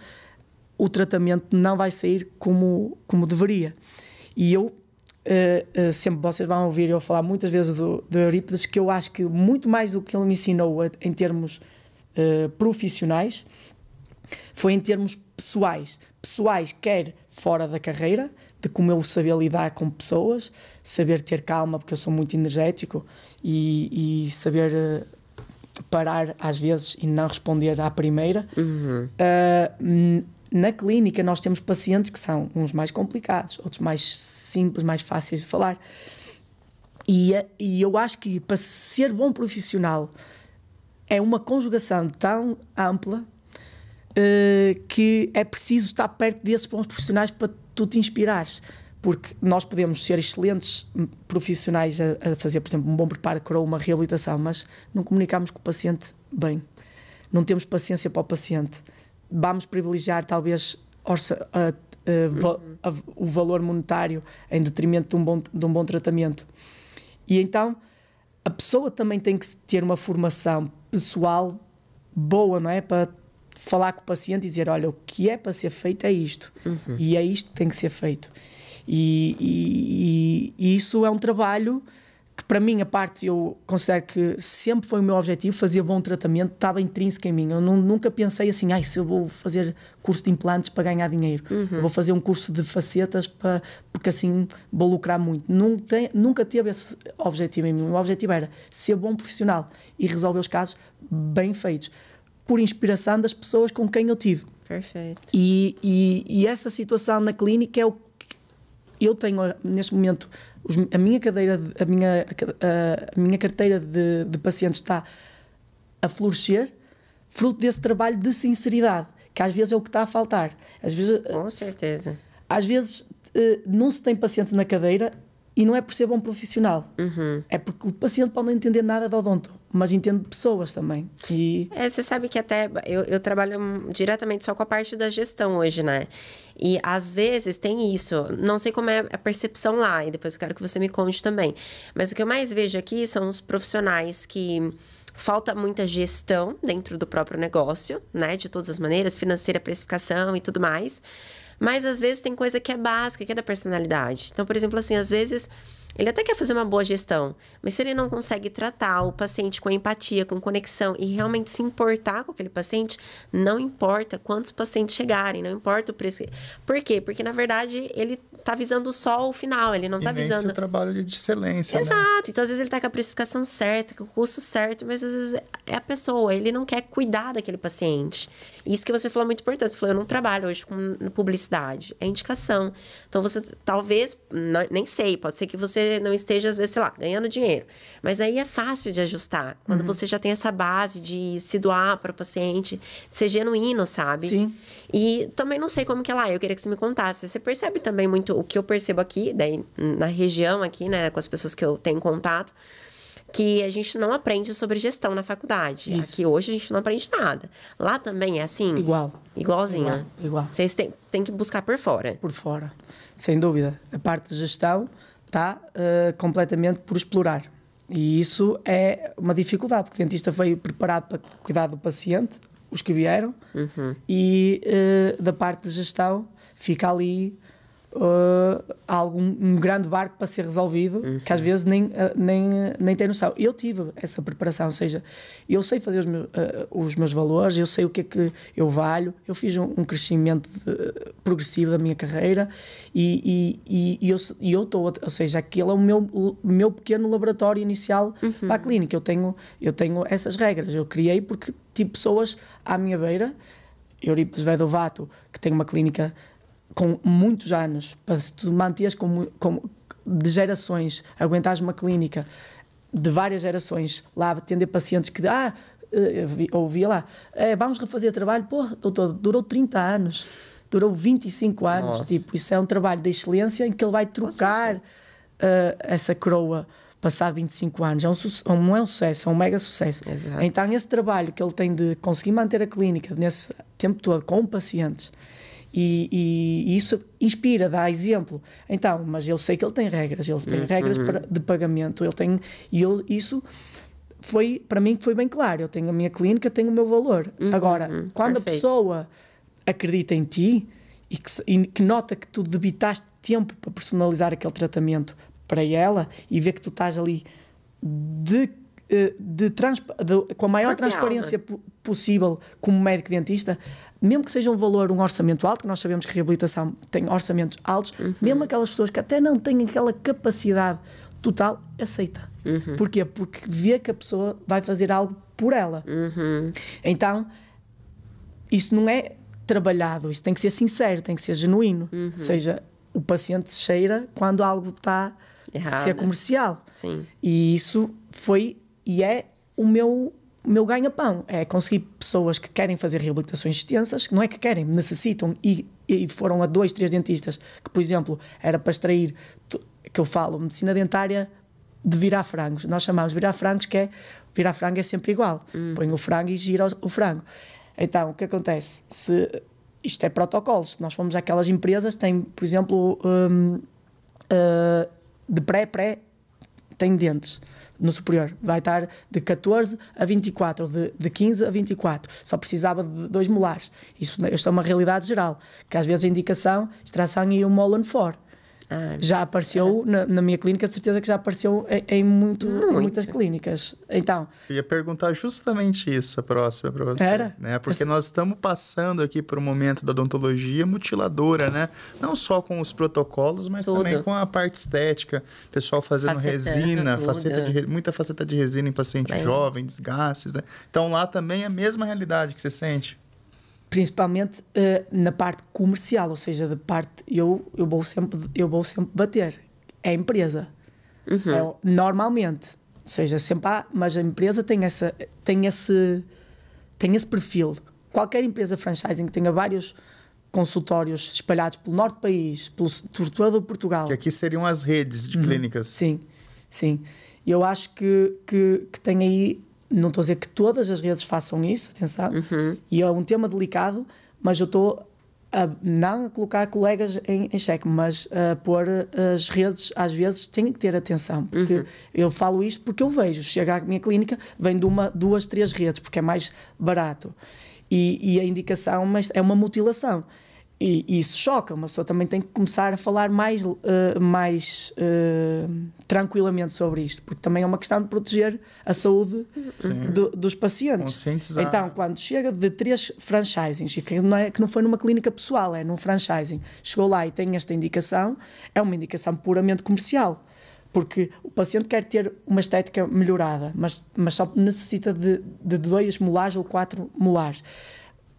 o tratamento não vai sair como deveria. E eu, sempre vocês vão ouvir eu falar muitas vezes do Eurípides, que eu acho que muito mais do que ele me ensinou em termos profissionais, foi em termos pessoais. Pessoais, quer fora da carreira, de como eu saber lidar com pessoas, saber ter calma, porque eu sou muito energético, e saber parar às vezes e não responder à primeira. Na clínica nós temos pacientes que são uns mais complicados, outros mais simples, mais fáceis de falar. E eu acho que para ser bom profissional é uma conjugação tão ampla que é preciso estar perto desses bons profissionais para tu te inspirares, porque nós podemos ser excelentes profissionais a fazer, por exemplo, um bom preparo de coroa, uma reabilitação, mas não comunicamos com o paciente bem, não temos paciência para o paciente, vamos privilegiar talvez o valor monetário em detrimento de um bom tratamento. E então a pessoa também tem que ter uma formação pessoal boa, não é? Para falar com o paciente e dizer, olha, o que é para ser feito é isto. E é isto que tem que ser feito. E isso é um trabalho que, para mim, a parte, eu considero que sempre foi o meu objetivo, fazer bom tratamento, estava intrínseco em mim. Eu nunca pensei assim, se eu vou fazer curso de implantes para ganhar dinheiro, eu vou fazer um curso de facetas porque assim vou lucrar muito. Nunca teve esse objetivo em mim. O meu objetivo era ser bom profissional e resolver os casos bem feitos, por inspiração das pessoas com quem eu tive. Perfeito. E essa situação na clínica é o que eu tenho neste momento. A minha carteira de pacientes está a florescer, fruto desse trabalho de sinceridade, que às vezes é o que está a faltar. Com certeza. Às vezes não se tem pacientes na cadeira e não é por ser bom profissional. É porque o paciente pode não entender nada de odonto, mas entende pessoas também. Você sabe que até eu trabalho diretamente só com a parte da gestão hoje, né? E às vezes tem isso, não sei como é a percepção lá, e depois eu quero que você me conte também. Mas o que eu mais vejo aqui são os profissionais que falta muita gestão dentro do próprio negócio, né? De todas as maneiras, financeira, precificação e tudo mais. Mas, às vezes, tem coisa que é básica, que é da personalidade. Então, por exemplo, assim, às vezes, ele até quer fazer uma boa gestão, mas se ele não consegue tratar o paciente com empatia, com conexão e realmente se importar com aquele paciente, não importa quantos pacientes chegarem, não importa o preço. Por quê? Porque, na verdade, ele tá visando só o final, ele não tá visando... o trabalho de excelência, Exato. Né? Então, às vezes, ele tá com a precificação certa, com o custo certo, mas, às vezes, é a pessoa, ele não quer cuidar daquele paciente. Isso que você falou é muito importante. Você falou, eu não trabalho hoje com publicidade, é indicação. Então, você talvez, nem sei, pode ser que você não esteja, às vezes, sei lá, ganhando dinheiro. Mas aí é fácil de ajustar. Quando você já tem essa base de se doar para o paciente, de ser genuíno, sabe? Sim. E também não sei como que é lá, eu queria que você me contasse. Você percebe também muito o que eu percebo aqui, daí na região aqui, né, com as pessoas que eu tenho contato, que a gente não aprende sobre gestão na faculdade. Isso. Aqui hoje a gente não aprende nada. Lá também é assim? Igualzinho? Igual. Vocês têm que buscar por fora. Por fora, sem dúvida. A parte de gestão está completamente por explorar. E isso é uma dificuldade, porque o dentista veio preparado para cuidar do paciente, os que vieram, e da parte de gestão fica ali um grande barco para ser resolvido, que às vezes nem tem noção. Eu tive essa preparação, ou seja, eu sei fazer os meus valores, eu sei o que é que eu valho, eu fiz um crescimento progressivo da minha carreira e eu estou, ou seja, aquele é o meu pequeno laboratório inicial para a clínica. Eu tenho essas regras, eu criei porque tive pessoas à minha beira, Eurípides Vedovato, que tem uma clínica com muitos anos, para se tu manteres de gerações, aguentares uma clínica de várias gerações, lá atender pacientes que ouvia lá, vamos refazer trabalho, pô, doutor, durou 30 anos, durou 25 anos, Nossa. tipo, isso é um trabalho de excelência em que ele vai trocar essa coroa passado 25 anos. Não é um sucesso, é um mega sucesso. Exato. Então esse trabalho que ele tem de conseguir manter a clínica nesse tempo todo com pacientes e isso inspira, dá exemplo. Então, mas eu sei que ele tem regras, de pagamento, isso foi, para mim, foi bem claro. Eu tenho a minha clínica, tenho o meu valor. Agora, quando perfeito. a pessoa acredita em ti e que nota que tu debitaste tempo para personalizar aquele tratamento para ela e vê que tu estás ali com a maior transparência possível como médico dentista, mesmo que seja um orçamento alto, que nós sabemos que a reabilitação tem orçamentos altos, mesmo aquelas pessoas que até não têm aquela capacidade total, aceita. Porquê? Porque vê que a pessoa vai fazer algo por ela. Então, isso não é trabalhado, isso tem que ser sincero, tem que ser genuíno. Ou seja, o paciente cheira quando algo está a ser comercial. Sim. E isso foi e é o meu ganha-pão. É conseguir pessoas que querem fazer reabilitações extensas, que não é que querem, necessitam, e foram a 2, 3 dentistas, que, por exemplo, era para extrair, que eu falo, medicina dentária de virar frangos. Nós chamamos de virar frangos, que é, virar frango é sempre igual. Põe o frango e gira o frango. Então, o que acontece? Isto é protocolos. Se nós formos àquelas empresas, tem, por exemplo, de pré, tem dentes no superior. Vai estar de 14 a 24, de 15 a 24. Só precisava de 2 molares. Isto é uma realidade geral, que às vezes a indicação, extração e um Molen 4. Já apareceu na minha clínica, de certeza que já apareceu em muitas clínicas. Então, eu ia perguntar justamente isso, a próxima para você. Era? Né? Porque nós estamos passando aqui por um momento da odontologia mutiladora, né? Não só com os protocolos, mas também com a parte estética. Pessoal fazendo resina, muita faceta de resina em paciente jovem, desgastes, né? Então lá também é a mesma realidade que você sente. Principalmente na parte comercial, ou seja, da parte eu vou sempre bater. É a empresa. Normalmente. Ou seja, sempre há, mas a empresa tem esse perfil. Qualquer empresa franchising que tenha vários consultórios espalhados pelo norte do país, por todo Portugal. Que aqui seriam as redes de clínicas. Sim. Eu acho que tem aí. Não estou a dizer que todas as redes façam isso, atenção, e é um tema delicado, mas eu estou não a colocar colegas em xeque, mas a pôr as redes, às vezes, têm que ter atenção, porque eu falo isto porque eu vejo, chega à minha clínica, vem de 1, 2, 3 redes, porque é mais barato, e a indicação é uma mutilação. E isso choca, uma pessoa também tem que começar a falar mais tranquilamente sobre isto, porque também é uma questão de proteger a saúde dos pacientes. Então, quando chega de 3 franchisings, e que não foi numa clínica pessoal, é num franchising, chegou lá e tem esta indicação, é uma indicação puramente comercial, porque o paciente quer ter uma estética melhorada, mas só necessita de 2 molares ou 4 molares.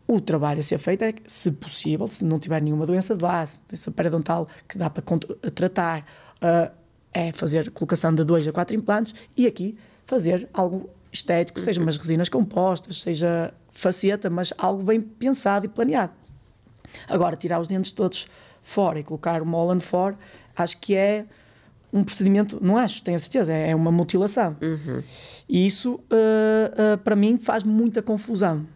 O trabalho a ser feito é, se possível, se não tiver nenhuma doença de base, doença periodontal que dá para tratar, é fazer colocação de 2 a 4 implantes e aqui fazer algo estético, seja umas resinas compostas, seja faceta, mas algo bem pensado e planeado. Agora, tirar os dentes todos fora e colocar o Molen 4, acho que é um procedimento, não acho, tenho a certeza, é uma mutilação. E isso, para mim, faz muita confusão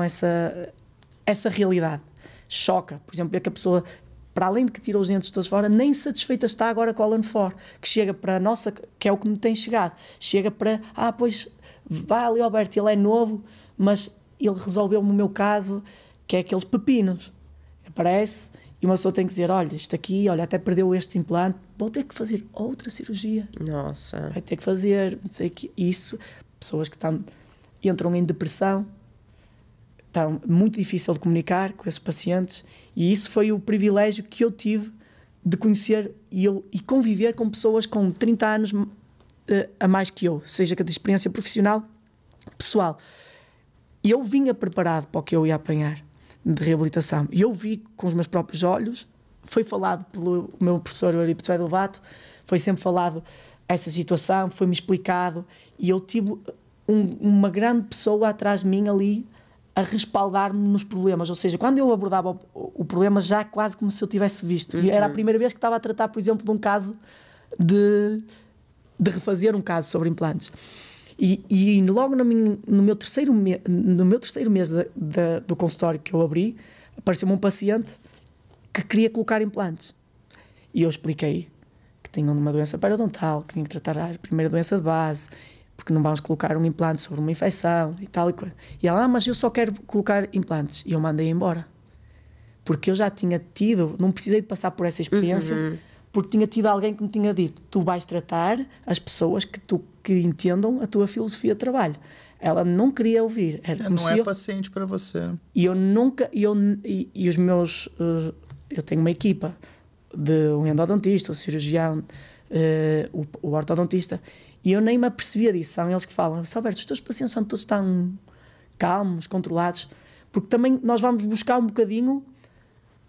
essa realidade. Choca, por exemplo, é que a pessoa, para além de que tira os dentes todos fora, nem satisfeita está agora com a Molen 4, que chega para a nossa, que é o que me tem chegado, chega para, pois, vai ali Alberto, ele é novo, mas ele resolveu-me o meu caso, que é aqueles pepinos, aparece, e uma pessoa tem que dizer, olha, isto aqui, olha, até perdeu este implante, vou ter que fazer outra cirurgia. Nossa. Vai ter que fazer, não sei o que, isso, pessoas que entram em depressão, está muito difícil de comunicar com esses pacientes, e isso foi o privilégio que eu tive de conhecer e conviver com pessoas com 30 anos a mais que eu, seja que de experiência profissional, pessoal. E eu vinha preparado para o que eu ia apanhar de reabilitação, e eu vi com os meus próprios olhos, foi falado pelo meu professor Euripides Edelvato, foi sempre falado essa situação, foi-me explicado, e eu tive uma grande pessoa atrás de mim ali a respaldar-me nos problemas. Ou seja, quando eu abordava o problema, já quase como se eu tivesse visto. E era a primeira vez que estava a tratar, por exemplo, de um caso de refazer um caso sobre implantes. E logo no meu terceiro mês do consultório que eu abri, apareceu-me um paciente que queria colocar implantes. E eu expliquei que tinha uma doença periodontal, que tinha que tratar a primeira doença de base, porque não vamos colocar um implante sobre uma infecção e tal e coisa. E ela, mas eu só quero colocar implantes. E eu mandei embora. Porque eu já tinha tido, não precisei de passar por essa experiência, porque tinha tido alguém que me tinha dito: tu vais tratar as pessoas que entendam a tua filosofia de trabalho. Ela não queria ouvir. Não é paciente para você. E eu nunca... E os meus... eu tenho uma equipa de um endodontista, um cirurgião, o ortodontista, e eu nem me apercebia disso. São eles que falam: Alberto, os teus pacientes são todos tão calmos, controlados, porque também nós vamos buscar um bocadinho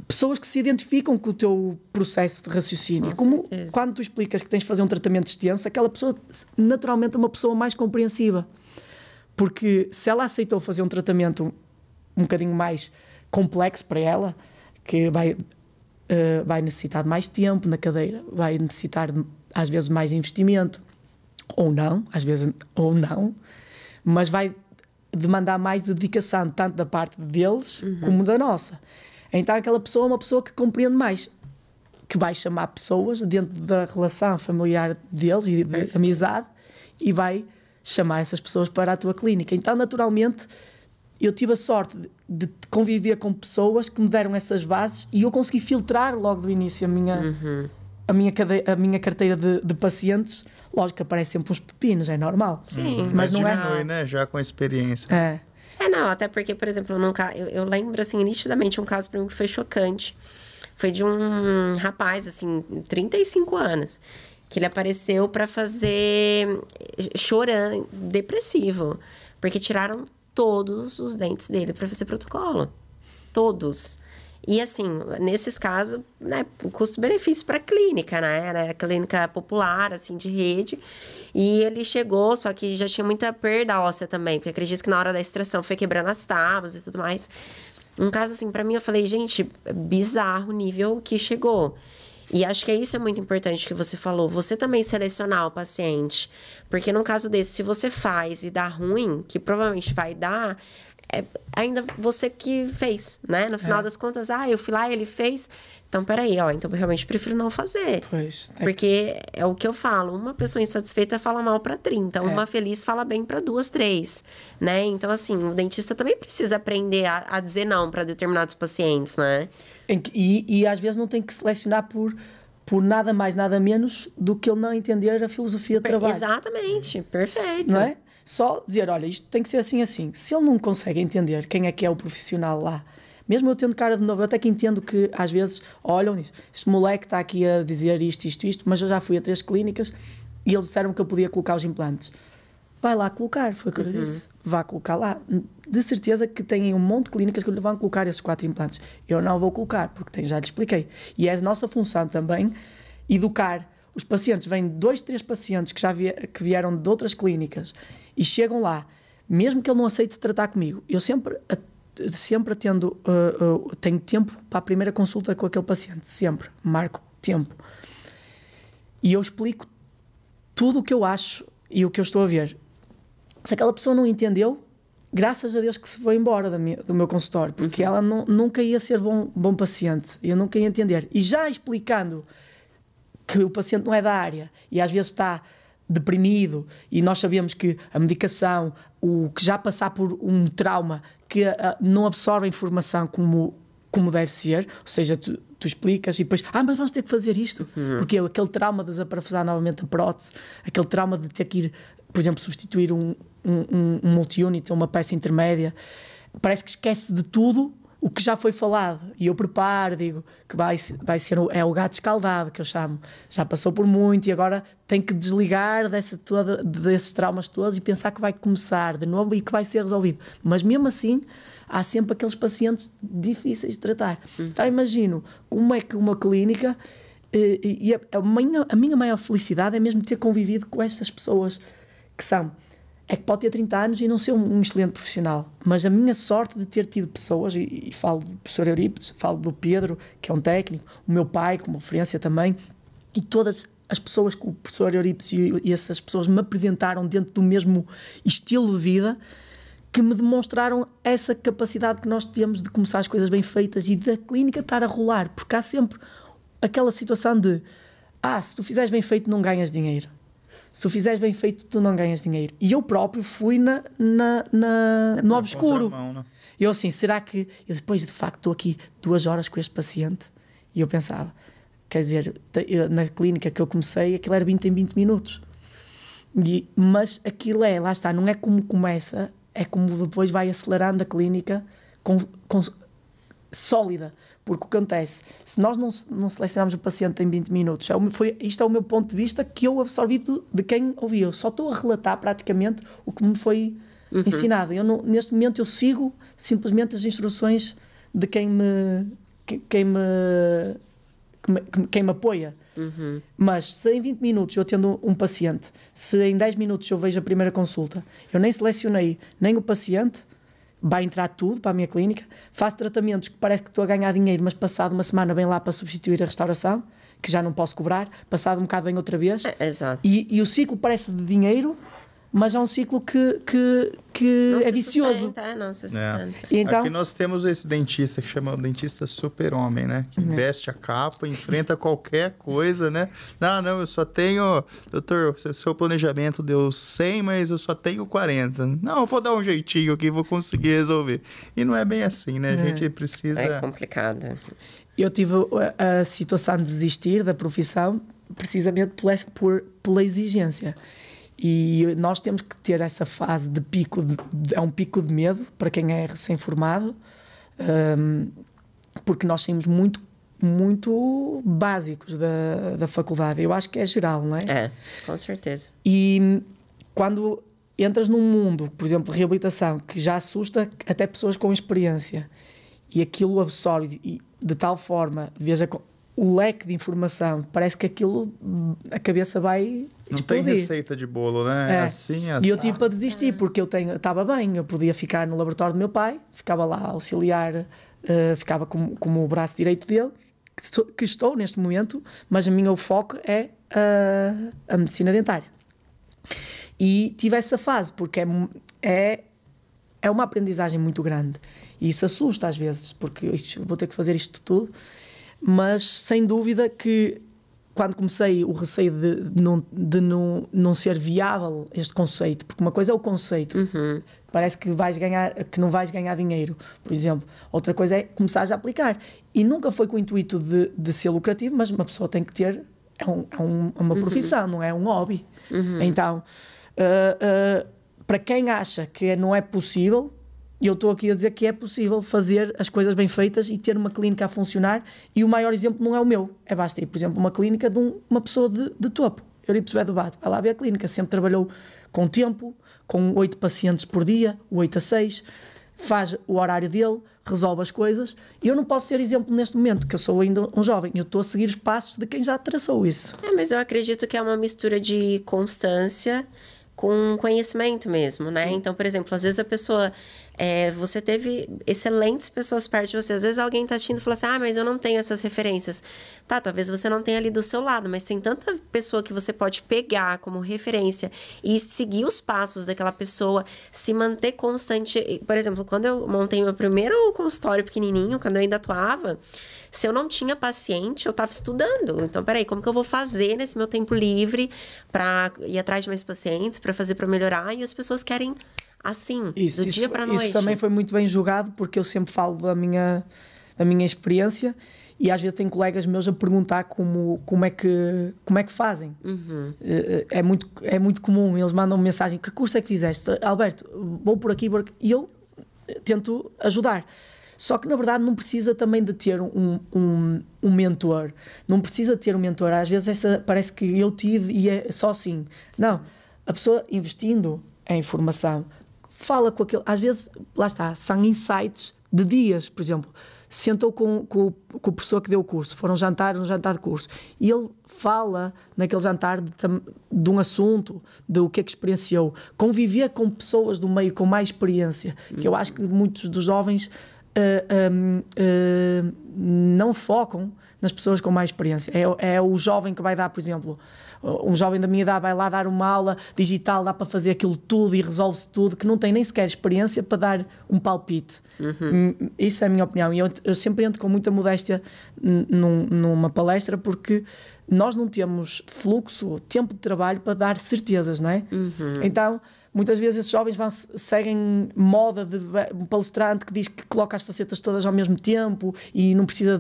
pessoas que se identificam com o teu processo de raciocínio. Como quando tu explicas que tens de fazer um tratamento extenso, aquela pessoa naturalmente é uma pessoa mais compreensiva, porque se ela aceitou fazer um tratamento um bocadinho mais complexo para ela, que vai necessitar de mais tempo na cadeira, vai necessitar às vezes mais investimento, ou não, às vezes ou não, mas vai demandar mais dedicação tanto da parte deles como da nossa. Então aquela pessoa é uma pessoa que compreende mais, que vai chamar pessoas dentro da relação familiar deles e de amizade, e vai chamar essas pessoas para a tua clínica. Então naturalmente eu tive a sorte de conviver com pessoas que me deram essas bases, e eu consegui filtrar logo do início a minha carteira de pacientes. Lógico que aparecem sempre uns pepinos, é normal. Sim. Mas não diminui, né? Já com a experiência. Não, até porque, por exemplo, eu lembro, assim, nitidamente um caso para mim que foi chocante. Foi de um rapaz, assim, 35 anos, que ele apareceu para fazer chorando, depressivo, porque tiraram todos os dentes dele para fazer protocolo. Todos. E, assim, nesses casos, né, custo-benefício para a clínica, né? Era a clínica popular, assim, de rede. E ele chegou, só que já tinha muita perda óssea também, porque acredito que na hora da extração foi quebrando as tábuas e tudo mais. Um caso, assim, para mim, eu falei: gente, bizarro o nível que chegou. E acho que isso é muito importante que você falou. Você também selecionar o paciente. Porque num caso desse, se você faz e dá ruim, que provavelmente vai dar, ainda você que fez, né? No final das contas, eu fui lá e ele fez. Então, peraí, então eu realmente prefiro não fazer. Porque é o que eu falo: uma pessoa insatisfeita fala mal para 30, uma feliz fala bem para 2, 3, né? Então, assim, o dentista também precisa aprender a dizer não para determinados pacientes, né? E às vezes não tem que selecionar por nada mais, nada menos do que ele não entender a filosofia de trabalho. Exatamente, perfeito. Não é? Só dizer: olha, isto tem que ser assim, assim. Se ele não consegue entender quem é que é o profissional lá, mesmo eu tendo cara de novo, eu até que entendo que às vezes olham e dizem: este moleque está aqui a dizer isto, mas eu já fui a 3 clínicas e eles disseram que eu podia colocar os implantes. Vai lá colocar, foi o que eu disse. Vá colocar lá. De certeza que têm um monte de clínicas que lhe vão colocar esses 4 implantes. Eu não vou colocar, porque já lhe expliquei. E é a nossa função também educar os pacientes. Vêm 2, 3 pacientes que vieram de outras clínicas e chegam lá, mesmo que ele não aceite tratar comigo, eu sempre atendo, tenho tempo para a primeira consulta com aquele paciente, sempre, marco tempo. E eu explico tudo o que eu acho e o que eu estou a ver. Se aquela pessoa não entendeu, graças a Deus que se foi embora do meu consultório, porque ela nunca ia ser bom paciente, eu nunca ia entender. E já explicando que o paciente não é da área e às vezes está deprimido, e nós sabemos que a medicação, o que já passar por um trauma, que não absorve a informação como deve ser, ou seja, tu explicas e depois, mas vamos ter que fazer isto, porque aquele trauma de desaparafusar novamente a prótese, aquele trauma de ter que ir, por exemplo, substituir um multi-unit ou uma peça intermédia, parece que esquece de tudo o que já foi falado. E eu preparo, digo que vai ser o gato escaldado, que eu chamo. Já passou por muito e agora tem que desligar desses traumas todos e pensar que vai começar de novo e que vai ser resolvido. Mas mesmo assim, há sempre aqueles pacientes difíceis de tratar. Então imagino como é que uma clínica... a minha maior felicidade é mesmo ter convivido com estas pessoas que são é que pode ter 30 anos e não ser um excelente profissional. Mas a minha sorte de ter tido pessoas, e falo do professor Eurípides, falo do Pedro, que é um técnico, o meu pai, como referência também, e todas as pessoas que o professor Eurípides e essas pessoas me apresentaram dentro do mesmo estilo de vida, que me demonstraram essa capacidade que nós temos de começar as coisas bem feitas e da clínica estar a rolar, porque há sempre aquela situação de se tu fizeres bem feito não ganhas dinheiro, se tu fizeres bem feito tu não ganhas dinheiro, e eu próprio fui no obscuro, eu assim, será que eu depois de facto estou aqui 2 horas com este paciente, e eu pensava, quer dizer, na clínica que eu comecei aquilo era 20 em 20 minutos, mas aquilo lá está, não é como começa, é como depois vai acelerando a clínica sólida. Porque o que acontece, se nós não selecionarmos o paciente em 20 minutos, isto é o meu ponto de vista que eu absorvi de quem ouvi. Eu só estou a relatar praticamente o que me foi ensinado. Neste momento eu sigo simplesmente as instruções de quem me apoia. Mas se em 20 minutos eu atendo um paciente, se em 10 minutos eu vejo a primeira consulta, eu nem selecionei nem o paciente, vai entrar tudo para a minha clínica, faço tratamentos que parece que estou a ganhar dinheiro, mas passado uma semana vem lá para substituir a restauração, que já não posso cobrar, passado um bocado vem outra vez. Exato. E o ciclo parece de dinheiro, mas é um ciclo que é vicioso. Não se sustenta. Então, aqui nós temos esse dentista que chama o dentista super-homem, né? Que veste a capa, enfrenta qualquer coisa, né? Não, eu só tenho... Doutor, seu planejamento deu 100, mas eu só tenho 40. Não, eu vou dar um jeitinho aqui, vou conseguir resolver. E não é bem assim, né? A gente precisa... É complicado. Eu tive a situação de desistir da profissão precisamente pela exigência. E nós temos que ter essa fase de pico, é um pico de medo para quem é recém-formado, porque nós saímos muito, muito básicos da faculdade. Eu acho que é geral, não é? É, com certeza. E quando entras num mundo, por exemplo, de reabilitação, que já assusta até pessoas com experiência, e aquilo absorve de tal forma, veja o leque de informação, parece que aquilo, a cabeça vai não explodir. Tem receita de bolo, né? Assim. E eu tive para desistir, porque eu estava bem, eu podia ficar no laboratório do meu pai, ficava lá a auxiliar, ficava como o braço direito dele, que estou neste momento, mas o meu foco é a medicina dentária. E tive essa fase, porque é uma aprendizagem muito grande. E isso assusta às vezes, porque vou ter que fazer isto tudo. Mas sem dúvida que quando comecei o receio de não ser viável este conceito, porque uma coisa é o conceito, parece que não vais ganhar dinheiro, por exemplo, outra coisa é começares a aplicar, e nunca foi com o intuito de ser lucrativo, mas uma pessoa tem que ter uma profissão, não é um hobby. Então para quem acha que não é possível, eu estou aqui a dizer que é possível fazer as coisas bem feitas e ter uma clínica a funcionar, e o maior exemplo não é o meu, basta ir, por exemplo, uma clínica de uma pessoa de topo, Eurípides Bedobato, vai lá ver a clínica, sempre trabalhou com tempo, com 8 pacientes por dia, 8 a 6, faz o horário dele, resolve as coisas, e eu não posso ser exemplo neste momento, que eu sou ainda um jovem, eu estou a seguir os passos de quem já traçou isso. Mas eu acredito que é uma mistura de constância com conhecimento mesmo, né? Sim. Então, por exemplo, às vezes a pessoa... você teve excelentes pessoas perto de você. Às vezes alguém tá assistindo e fala assim, mas eu não tenho essas referências. Tá, talvez você não tenha ali do seu lado, mas tem tanta pessoa que você pode pegar como referência e seguir os passos daquela pessoa, se manter constante. Por exemplo, quando eu montei meu primeiro consultório pequenininho, quando eu ainda atuava, se eu não tinha paciente, eu estava estudando. Então, peraí, como que eu vou fazer nesse meu tempo livre para ir atrás de mais pacientes, para fazer para melhorar? E as pessoas querem... assim, do dia para a noite. Isso também foi muito bem julgado, porque eu sempre falo da minha experiência, e às vezes tenho colegas meus a perguntar como é que fazem. É muito comum, eles mandam mensagem, que curso é que fizeste? Alberto, vou por aqui, e eu tento ajudar. Só que, na verdade, não precisa também de ter um mentor. Não precisa de ter um mentor. Às vezes parece que eu tive e é só assim. Não, a pessoa investindo em formação, fala com aquele... Às vezes, lá está, são insights de dias. Por exemplo, sentou com o professor que deu o curso, foram jantar, um jantar de curso, e ele fala naquele jantar de um assunto, do que é que experienciou, conviver com pessoas do meio com mais experiência, que eu acho que muitos dos jovens não focam nas pessoas com mais experiência. É o jovem que vai dar, por exemplo, um jovem da minha idade vai lá dar uma aula digital, dá para fazer aquilo tudo e resolve-se tudo, que não tem nem sequer experiência para dar um palpite. Isso é a minha opinião. E eu sempre entro com muita modéstia numa palestra, porque nós não temos fluxo, tempo de trabalho para dar certezas, não é? Então, muitas vezes esses jovens seguem moda de um palestrante que diz que coloca as facetas todas ao mesmo tempo e não precisa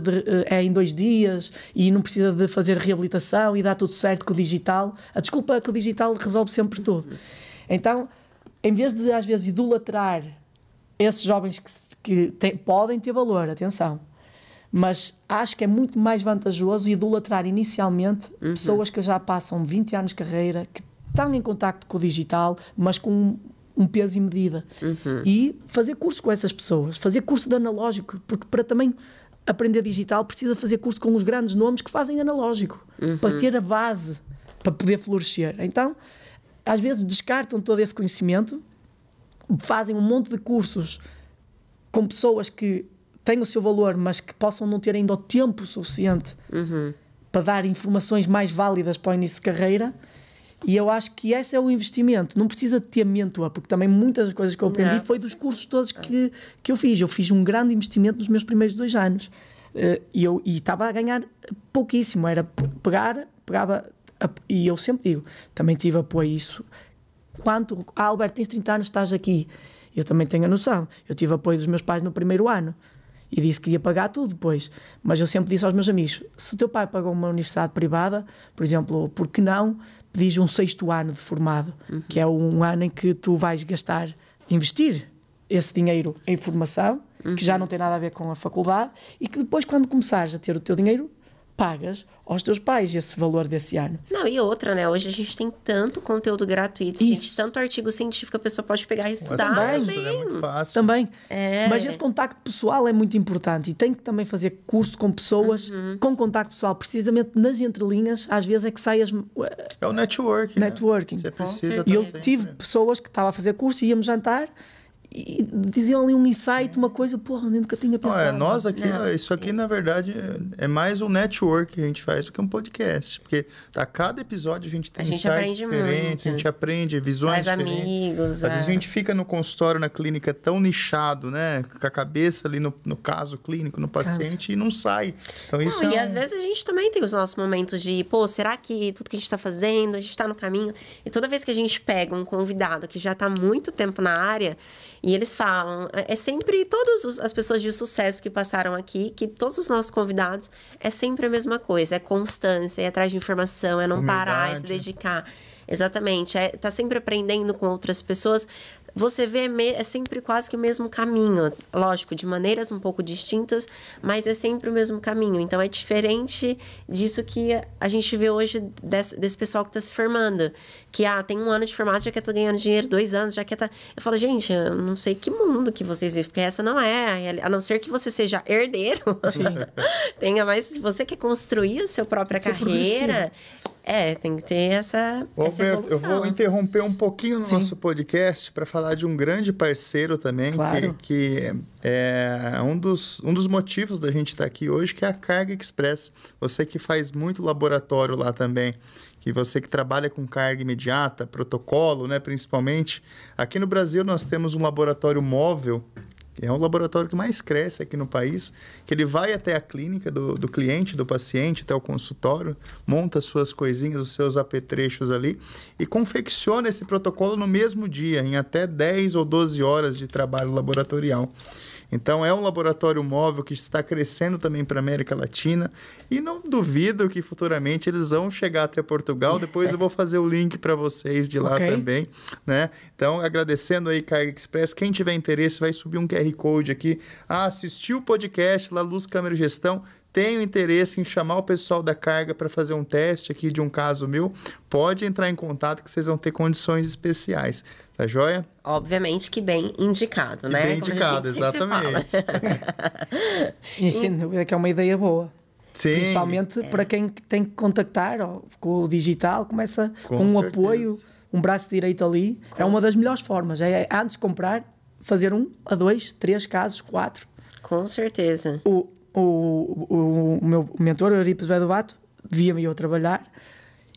é em 2 dias e não precisa de fazer reabilitação e dá tudo certo com o digital. A desculpa é que o digital resolve sempre tudo. Então, em vez de às vezes idolatrar esses jovens que podem ter valor, atenção, mas acho que é muito mais vantajoso idolatrar inicialmente pessoas que já passam 20 anos de carreira, que estão em contacto com o digital, mas com um peso e medida. E fazer curso com essas pessoas, fazer curso de analógico, porque para também aprender digital precisa fazer curso com os grandes nomes que fazem analógico, para ter a base, para poder florescer. Então, às vezes descartam todo esse conhecimento, fazem um monte de cursos com pessoas que têm o seu valor, mas que possam não ter ainda o tempo suficiente para dar informações mais válidas para o início de carreira. E eu acho que esse é o investimento. Não precisa de ter mentor, porque também muitas das coisas que eu aprendi foi dos cursos todos que eu fiz. Eu fiz um grande investimento nos meus primeiros 2 anos. E estava a ganhar pouquíssimo. Era pegava... E eu sempre digo, também tive apoio a isso. Alberto, tens 30 anos, estás aqui. Eu também tenho a noção. Eu tive apoio dos meus pais no primeiro ano. E disse que ia pagar tudo depois. Mas eu sempre disse aos meus amigos, se o teu pai pagou uma universidade privada, por exemplo, por que não pedis um 6º ano de formado, que é um ano em que tu vais investir esse dinheiro em formação, que já não tem nada a ver com a faculdade, e que depois, quando começares a ter o teu dinheiro, pagas aos teus pais esse valor desse ano. Não, e outra, né? Hoje a gente tem tanto conteúdo gratuito, gente, tanto artigo científico, a pessoa pode pegar e estudar também. É muito fácil. Também. Mas esse contacto pessoal é muito importante e tem que também fazer curso com pessoas com contacto pessoal, precisamente nas entrelinhas, às vezes é que sai É o networking. Networking. Né? Você precisa e eu tive pessoas que estavam a fazer curso e íamos jantar e diziam ali um insight, uma coisa, porra, eu nunca tinha pensado. Nós aqui, isso aqui na verdade é mais um network que a gente faz do que um podcast, porque a cada episódio a gente tem insights diferentes, a gente aprende visões diferentes. Amigos, Às vezes a gente fica no consultório, na clínica, tão nichado, né, com a cabeça ali no caso clínico, no paciente, e não sai. Então isso e às vezes a gente também tem os nossos momentos de, será que tudo que a gente está fazendo, a gente está no caminho? E toda vez que a gente pega um convidado que já está há muito tempo na área, e eles falam, é sempre todas as pessoas de sucesso que passaram aqui, que todos os nossos convidados, é sempre a mesma coisa, é constância, é atrás de informação, é não parar, é se dedicar. Exatamente, tá sempre aprendendo com outras pessoas. Você vê, é sempre quase que o mesmo caminho. Lógico, de maneiras um pouco distintas, mas é sempre o mesmo caminho. Então, é diferente disso que a gente vê hoje desse pessoal que está se formando. Que, tem 1 ano de formato, já quer estar ganhando dinheiro, 2 anos, já quer estar... Eu falo, gente, eu não sei que mundo que vocês vivem, porque essa não é. A não ser que você seja herdeiro. Tenha mais... Se você quer construir a sua própria carreira... tem que ter essa Alberto, eu vou interromper um pouquinho no nosso podcast para falar de um grande parceiro também, que é um dos motivos da gente estar aqui hoje, que é a Carga Express. Você que faz muito laboratório lá também, que você que trabalha com carga imediata, protocolo, né, principalmente. Aqui no Brasil nós temos um laboratório móvel, que é um laboratório que mais cresce aqui no país, que ele vai até a clínica do cliente, do paciente, até o consultório, monta suas coisinhas, os seus apetrechos ali e confecciona esse protocolo no mesmo dia, em até 10 ou 12 horas de trabalho laboratorial. Então, é um laboratório móvel que está crescendo também para a América Latina e não duvido que futuramente eles vão chegar até Portugal. Depois eu vou fazer o link para vocês de lá também, né? Então, agradecendo aí, Carga Express. Quem tiver interesse, vai subir um QR Code aqui. Assistiu o podcast lá, Luz Câmera e Gestão. tenho interesse em chamar o pessoal da carga para fazer um teste aqui de um caso meu, pode entrar em contato que vocês vão ter condições especiais. Tá joia? Obviamente que bem indicado, né? Bem indicado, exatamente. E sem dúvida que é uma ideia boa. Sim. Principalmente para quem tem que contactar com o digital, começa com um certeza. apoio, um braço direito ali. É uma das melhores formas. É antes de comprar, fazer 1 a 2, 3 casos, 4. Com certeza. O meu mentor, o Euripides Vedovato, via-me eu trabalhar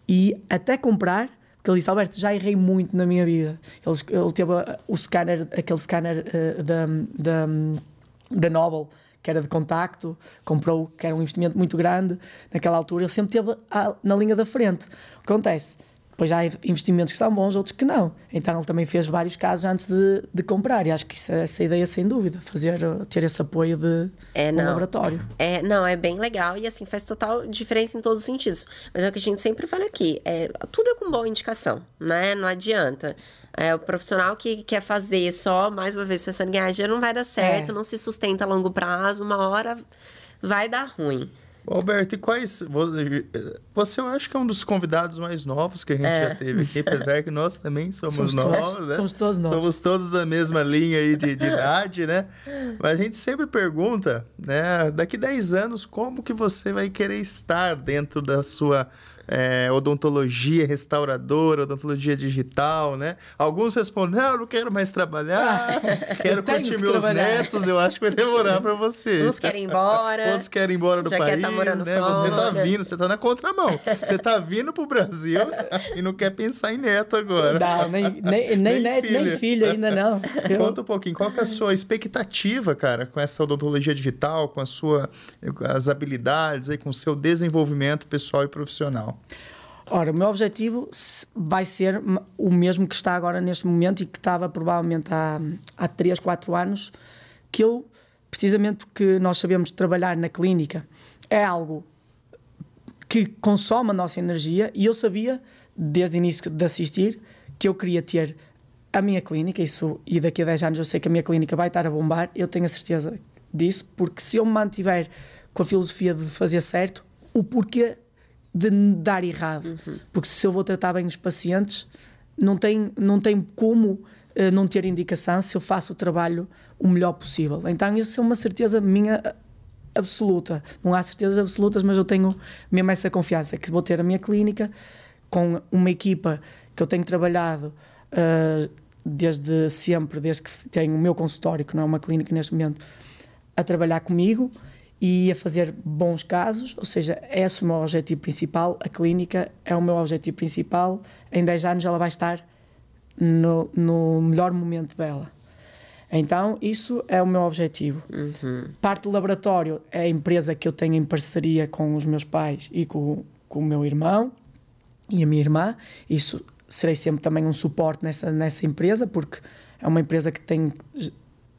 e até comprar, porque ele disse: Alberto, já errei muito na minha vida. Ele teve o scanner, aquele scanner da Nobel, que era de contacto, comprou, que era um investimento muito grande naquela altura. Ele sempre esteve na linha da frente. O que acontece? Depois há investimentos que são bons, outros que não. Então ele também fez vários casos antes de comprar. E acho que essa ideia, sem dúvida, ter esse apoio de um laboratório. É bem legal e assim faz total diferença em todos os sentidos. Mas é o que a gente sempre fala aqui, tudo é com boa indicação, né? Não adianta. O profissional que quer fazer só, mais uma vez, pensando em ganhar dinheiro, não vai dar certo, não se sustenta a longo prazo, uma hora vai dar ruim. Alberto, e quais... Você eu acho que é um dos convidados mais novos que a gente já teve aqui, apesar que nós também somos novos, né? Somos todos novos. Somos todos da mesma linha aí de idade, né? Mas a gente sempre pergunta, né? Daqui 10 anos, como que você vai querer estar dentro da sua odontologia restauradora, odontologia digital, né? Alguns respondem: não, eu não quero mais trabalhar, quero curtir meus netos. Eu acho que vai demorar para você. Uns querem ir embora. Outros querem ir embora do país, né? Você tá vindo, você tá na contramão. Você tá vindo pro Brasil e não quer pensar em neto agora. Não, nem neto, nem filho ainda não. Conta um pouquinho, qual que é a sua expectativa, cara, com essa odontologia digital, com as habilidades, aí, com o seu desenvolvimento pessoal e profissional? Ora, o meu objetivo vai ser o mesmo que está agora neste momento e que estava provavelmente há 3, 4 anos, que eu, precisamente porque nós sabemos trabalhar na clínica, é algo que consome a nossa energia, e eu sabia, desde o início de assistir, que eu queria ter a minha clínica, e daqui a 10 anos eu sei que a minha clínica vai estar a bombar, eu tenho a certeza disso, porque se eu me mantiver com a filosofia de fazer certo, o porquê de dar errado. Porque se eu vou tratar bem os pacientes, não tem como não ter indicação se eu faço o trabalho o melhor possível. Então isso é uma certeza minha absoluta. Não há certezas absolutas, mas eu tenho mesmo essa confiança que vou ter a minha clínica com uma equipa que eu tenho trabalhado desde sempre, desde que tenho o meu consultório, que não é uma clínica neste momento, a trabalhar comigo e a fazer bons casos. Ou seja, esse é o meu objetivo principal. A clínica é o meu objetivo principal. Em 10 anos ela vai estar no melhor momento dela. Então, isso é o meu objetivo. Parte do laboratório é a empresa que eu tenho em parceria com os meus pais e com o meu irmão e a minha irmã. Isso serei sempre também um suporte nessa empresa, porque é uma empresa que tem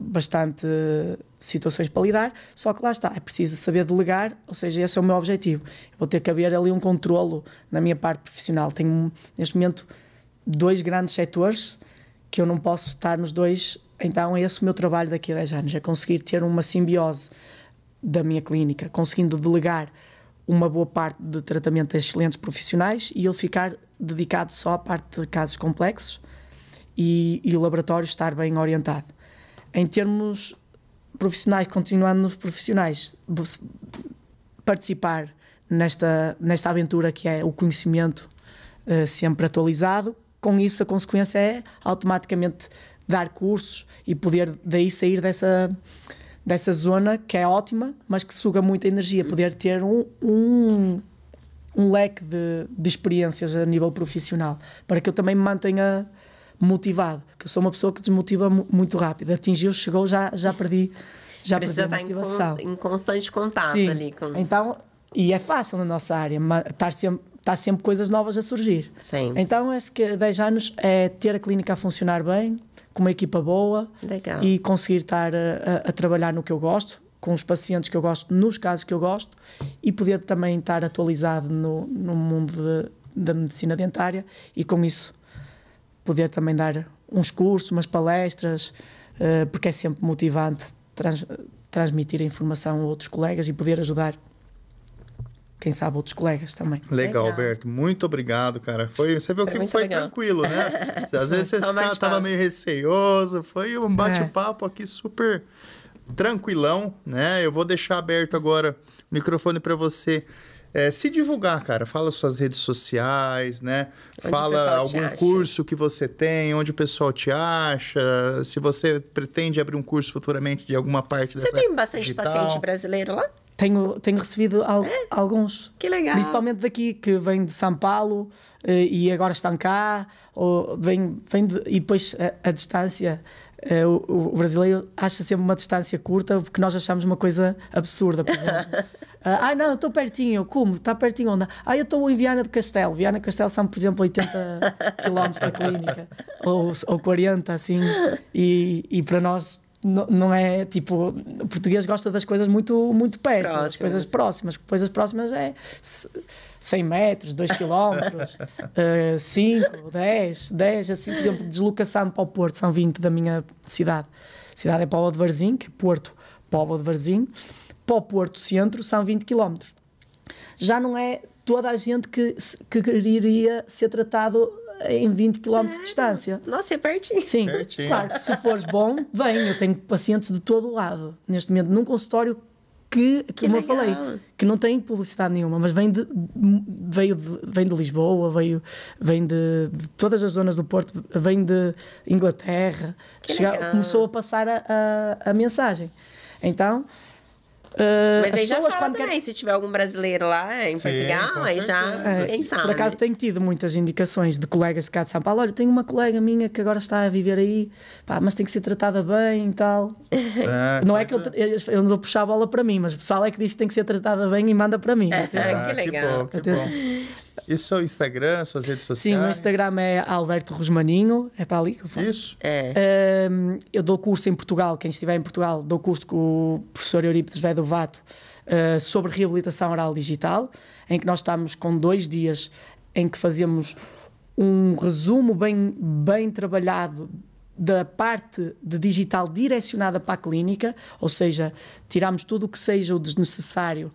bastante situações para lidar, só que lá está, é preciso saber delegar, ou seja, esse é o meu objetivo. Vou ter que haver ali um controlo na minha parte profissional. Tenho, neste momento, 2 grandes setores que eu não posso estar nos 2, então é esse o meu trabalho daqui a 10 anos, é conseguir ter uma simbiose da minha clínica, conseguindo delegar uma boa parte de tratamento a excelentes profissionais e eu ficar dedicado só à parte de casos complexos e o laboratório estar bem orientado. Em termos profissionais, continuando nos profissionais, participar nesta aventura que é o conhecimento sempre atualizado. Com isso, a consequência é automaticamente dar cursos e poder daí sair dessa zona que é ótima, mas que suga muita energia. Poder ter um leque de experiências a nível profissional, para que eu também me mantenha motivado, que eu sou uma pessoa que desmotiva muito rápido. Atingiu, chegou, já perdi a motivação. Em constante contato. Sim. Ali com... Então, e é fácil na nossa área, está sempre coisas novas a surgir. Sim. Então, acho que 10 anos é ter a clínica a funcionar bem, com uma equipa boa. Legal. E conseguir estar a trabalhar no que eu gosto, com os pacientes que eu gosto, nos casos que eu gosto, e poder também estar atualizado no mundo da medicina dentária, e com isso poder também dar uns cursos, umas palestras, porque é sempre motivante transmitir a informação a outros colegas e poder ajudar quem sabe, outros colegas também. Legal, Alberto. Muito obrigado, cara. Você viu que foi tranquilo, né? Às vezes você tava meio receoso. Foi um bate-papo aqui super tranquilão, né? Eu vou deixar aberto agora o microfone para você se divulgar, cara. Fala suas redes sociais, né? Fala algum curso que você tem, onde o pessoal te acha. Se você pretende abrir um curso futuramente de alguma parte dessa Você tem bastante digital. paciente brasileiro lá? Tenho recebido alguns. Que legal. Principalmente daqui, que vêm de São Paulo e agora estão cá. E depois a distância... O brasileiro acha sempre uma distância curta porque nós achamos uma coisa absurda, por exemplo. Não, estou pertinho. Como? Está pertinho onde? Eu estou em Viana do Castelo. Viana do Castelo são, por exemplo, 80 km da clínica. Ou 40, assim. E para nós não é, tipo... O português gosta das coisas muito, muito perto. Das coisas próximas. Coisas próximas é 100 metros, 2 quilómetros, 5, 10. Assim, por exemplo, deslocação para o Porto, são 20 da minha cidade. A cidade é Póvoa de Varzim, que é Porto, Póvoa de Varzim. Para o Porto Centro são 20 quilómetros. Já não é toda a gente que quereria ser tratado em 20 km de distância. Nossa, é pertinho. Sim, pertinho. Claro que se fores bom, vem. Eu tenho pacientes de todo o lado. Neste momento, num consultório que como eu falei, que não tem publicidade nenhuma, mas vem de Lisboa, vem de todas as zonas do Porto, vem de Inglaterra. Começou a passar a mensagem. Então... mas aí já fala também, se tiver algum brasileiro lá em Portugal, aí já, quem sabe. Por acaso tenho tido muitas indicações de colegas de cá de São Paulo. Olha, tenho uma colega minha que agora está a viver aí, mas tem que ser tratada bem e tal. Não é que eu não vou puxar a bola para mim, mas o pessoal é que diz que tem que ser tratada bem e manda para mim. Que legal. Que bom. E seu Instagram, suas redes sociais? Sim, o meu Instagram é Alberto Rosmaninho, é para ali que eu falo. Isso. Eu dou curso em Portugal, quem estiver em Portugal, dou curso com o professor Eurípides Vedovato sobre reabilitação oral digital, em que nós estamos com 2 dias em que fazemos um resumo bem trabalhado da parte de digital direcionada para a clínica, ou seja, tiramos tudo o que seja o desnecessário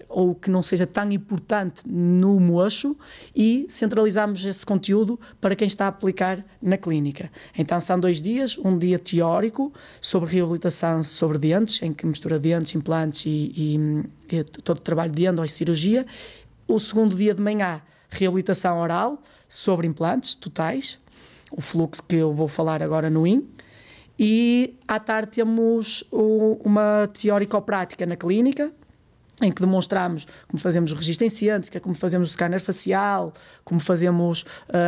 ou que não seja tão importante no mocho e centralizamos esse conteúdo para quem está a aplicar na clínica. Então são 2 dias, um dia teórico sobre reabilitação sobre dentes, em que mistura dentes, implantes e todo o trabalho de endo e cirurgia. O segundo dia de manhã, reabilitação oral sobre implantes totais, o fluxo que eu vou falar agora no IN. E à tarde temos uma teórico-prática na clínica, em que demonstramos como fazemos o registro em ciência, como fazemos o scanner facial, como fazemos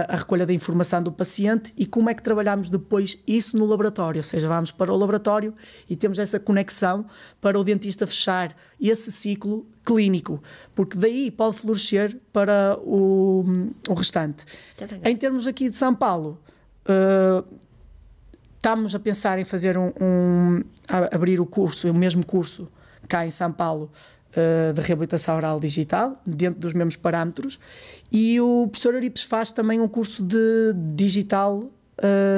a recolha da informação do paciente e como é que trabalhamos depois isso no laboratório. Ou seja, vamos para o laboratório e temos essa conexão para o dentista fechar esse ciclo clínico, porque daí pode florescer para o restante. Em termos aqui de São Paulo... estamos a pensar em fazer abrir o mesmo curso cá em São Paulo de reabilitação oral digital, dentro dos mesmos parâmetros, e o professor Eurípides faz também um curso de digital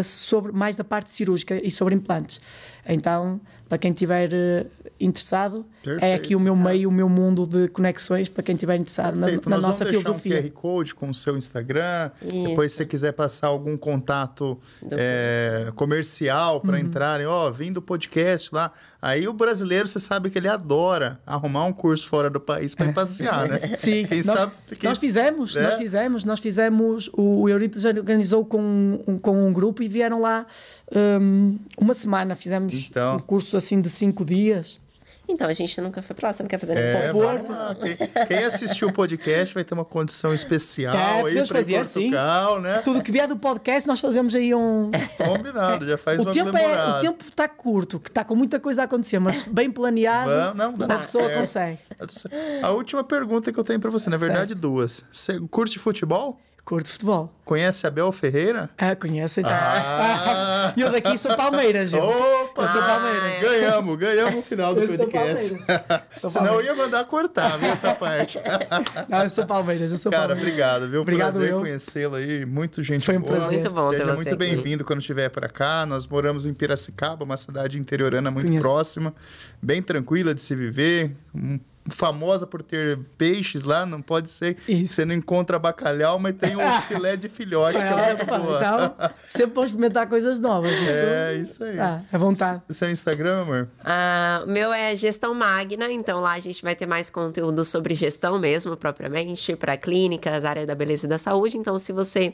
sobre mais da parte cirúrgica e sobre implantes. Então, para quem estiver interessado, perfeito. É aqui o meu meio, o meu mundo de conexões para quem estiver interessado na nossa filosofia. Um QR Code com o seu Instagram. Isso. Depois, se você quiser passar algum contato comercial para entrarem, vim do podcast lá. Aí o brasileiro, você sabe que ele adora arrumar um curso fora do país para ir passear, né? Sim, nós fizemos, o Eurípides organizou com um grupo e vieram lá uma semana, fizemos um curso assim de 5 dias. Então, a gente nunca foi pra lá, você não quer fazer no Porto? Quem assistiu o podcast vai ter uma condição especial aí para Portugal, né? Tudo que vier do podcast, nós fazemos aí um... Combinado, já faz o tempo está curto, que está com muita coisa a acontecer, mas bem planeado, a pessoa consegue. A última pergunta que eu tenho para você, na verdade, 2. Você curte futebol? Curto futebol. Conhece Abel Ferreira? Conheço. Então. E eu daqui sou Palmeiras, gente. Opa! Eu sou Palmeiras. Ganhamos o final do podcast. Senão eu ia mandar cortar, viu, essa parte. Não, eu sou Palmeiras, Cara, obrigado, viu? Obrigado, prazer conhecê-lo aí. Muito gente Foi um boa. prazer. Muito bom ter você aqui. Muito bem-vindo quando estiver para cá. Nós moramos em Piracicaba, uma cidade interiorana muito próxima, bem tranquila de se viver, famosa por ter peixes lá, não pode ser que você não encontra bacalhau, mas tem um filé de filhote que é muito boa. Então, sempre vamos experimentar coisas novas. Isso aí. À vontade. Seu Instagram, amor? O meu é Gestão Magna, então lá a gente vai ter mais conteúdo sobre gestão mesmo, propriamente, para clínicas, área da beleza e da saúde. Então, se você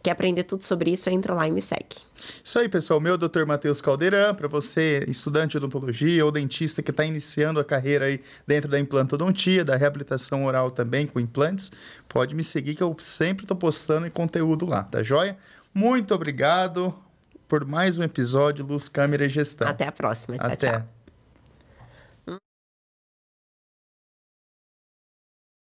quer aprender tudo sobre isso, entra lá e me segue. Isso aí, pessoal. Meu Dr. Matheus Caldeirão, para você, estudante de odontologia ou dentista que está iniciando a carreira aí dentro da implantodontia, da reabilitação oral também com implantes, pode me seguir que eu sempre estou postando conteúdo lá, tá joia? Muito obrigado por mais um episódio Luz, Câmera e Gestão. Até a próxima. Tchau, Até. tchau.